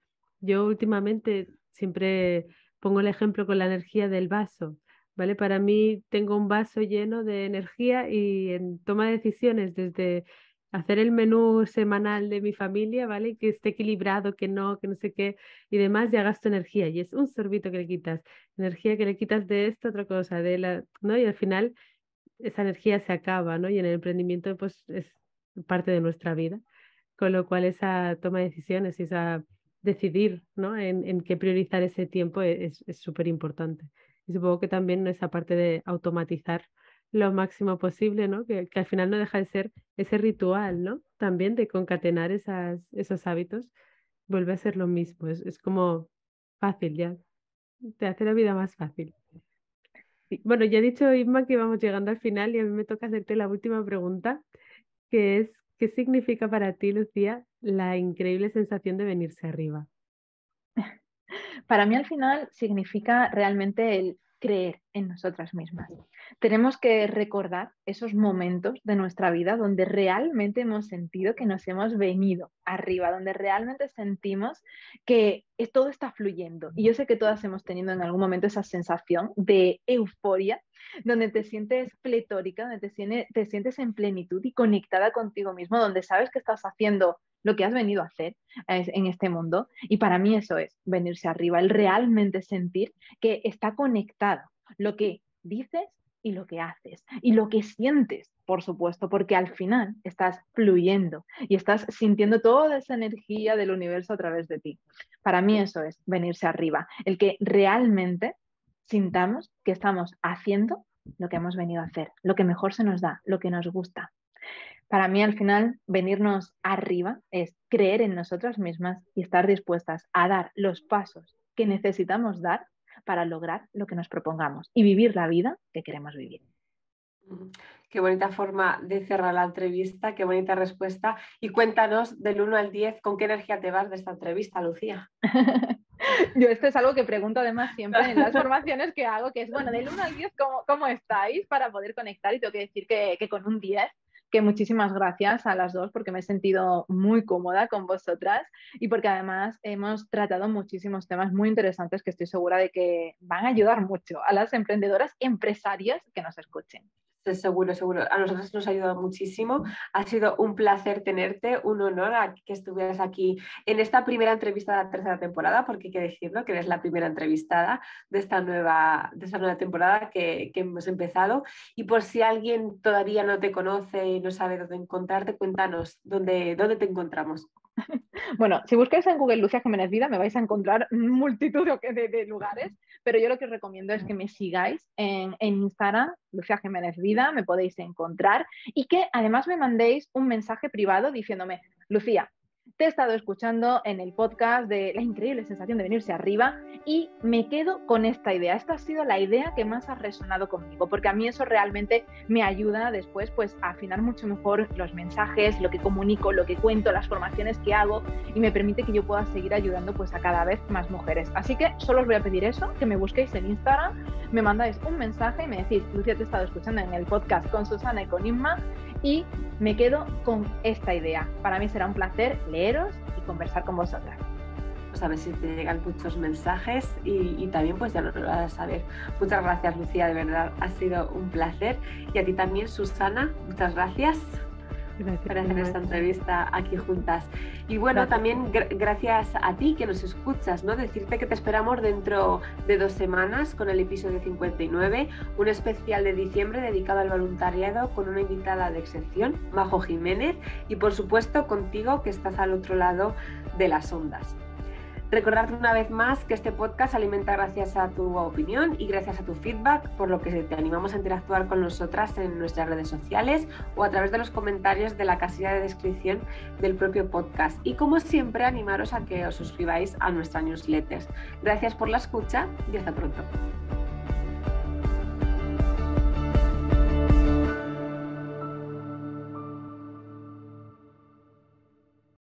[SPEAKER 3] Yo últimamente siempre pongo el ejemplo con la energía del vaso, ¿vale? Para mí tengo un vaso lleno de energía y en toma de decisiones, desde hacer el menú semanal de mi familia, ¿vale? Que esté equilibrado, que no sé qué y demás, ya gasto energía y es un sorbito que le quitas, energía que le quitas de esto, otra cosa, ¿no? Y al final esa energía se acaba, ¿no? Y en el emprendimiento pues es parte de nuestra vida, con lo cual esa toma de decisiones y esa decidir, ¿no? En qué priorizar ese tiempo es súper importante. Y supongo que también esa parte de automatizar lo máximo posible, ¿no? Que al final no deja de ser ese ritual, ¿no? También de concatenar esos hábitos, vuelve a ser lo mismo, es como fácil ya, te hace la vida más fácil. Sí. Bueno, ya ha dicho Isma que vamos llegando al final y a mí me toca hacerte la última pregunta, que es, ¿qué significa para ti, Lucía, la increíble sensación de venirse arriba?
[SPEAKER 2] Para mí al final significa realmente el creer en nosotras mismas. Tenemos que recordar esos momentos de nuestra vida donde realmente hemos sentido que nos hemos venido arriba, donde realmente sentimos que todo está fluyendo. Y yo sé que todas hemos tenido en algún momento esa sensación de euforia, donde te sientes pletórica, donde te sientes en plenitud y conectada contigo mismo, donde sabes que estás haciendo lo que has venido a hacer en este mundo. Y para mí eso es venirse arriba, el realmente sentir que está conectado lo que dices y lo que haces y lo que sientes, por supuesto, porque al final estás fluyendo y estás sintiendo toda esa energía del universo a través de ti. Para mí eso es venirse arriba, el que realmente sintamos que estamos haciendo lo que hemos venido a hacer, lo que mejor se nos da, lo que nos gusta. Para mí, al final, venirnos arriba es creer en nosotras mismas y estar dispuestas a dar los pasos que necesitamos dar para lograr lo que nos propongamos y vivir la vida que queremos vivir.
[SPEAKER 1] Qué bonita forma de cerrar la entrevista, qué bonita respuesta. Y cuéntanos del 1 al 10, ¿con qué energía te vas de esta entrevista, Lucía?
[SPEAKER 2] Yo esto es algo que pregunto además siempre en las formaciones que hago, que es, bueno, del 1 al 10, ¿cómo estáis para poder conectar? Y tengo que decir que con un 10, que muchísimas gracias a las dos porque me he sentido muy cómoda con vosotras y porque además hemos tratado muchísimos temas muy interesantes que estoy segura de que van a ayudar mucho a las emprendedoras empresarias que nos escuchen.
[SPEAKER 1] Seguro, seguro. A nosotros nos ha ayudado muchísimo. Ha sido un placer tenerte, un honor a que estuvieras aquí en esta primera entrevista de la tercera temporada, porque hay que decirlo, que eres la primera entrevistada de esta nueva temporada que hemos empezado. Y por si alguien todavía no te conoce y no sabe dónde encontrarte, cuéntanos dónde te encontramos.
[SPEAKER 2] Bueno, si buscáis en Google Lucía Jiménez Vida me vais a encontrar multitud de lugares, pero yo lo que os recomiendo es que me sigáis en Instagram, Lucía Jiménez Vida, me podéis encontrar y que además me mandéis un mensaje privado diciéndome, Lucía, te he estado escuchando en el podcast de la increíble sensación de venirse arriba y me quedo con esta idea. Esta ha sido la idea que más ha resonado conmigo, porque a mí eso realmente me ayuda después pues, a afinar mucho mejor los mensajes, lo que comunico, lo que cuento, las formaciones que hago y me permite que yo pueda seguir ayudando pues, a cada vez más mujeres. Así que solo os voy a pedir eso, que me busquéis en Instagram, me mandáis un mensaje y me decís, Lucía, te he estado escuchando en el podcast con Susana y con Inma y me quedo con esta idea. Para mí será un placer leeros y conversar con vosotras.
[SPEAKER 1] Pues a ver si te llegan muchos mensajes y también pues ya lo vas a saber. Muchas gracias, Lucía, de verdad ha sido un placer. Y a ti también, Susana, muchas gracias. Gracias por hacer esta entrevista aquí juntas. Y bueno, gracias. También gracias a ti que nos escuchas, ¿no? Decirte que te esperamos dentro de 2 semanas con el episodio 59, un especial de diciembre dedicado al voluntariado con una invitada de excepción, Majo Jiménez, y por supuesto contigo que estás al otro lado de las ondas. Recordarte una vez más que este podcast se alimenta gracias a tu opinión y gracias a tu feedback, por lo que te animamos a interactuar con nosotras en nuestras redes sociales o a través de los comentarios de la casilla de descripción del propio podcast. Y como siempre, animaros a que os suscribáis a nuestra newsletter. Gracias por la escucha y hasta pronto.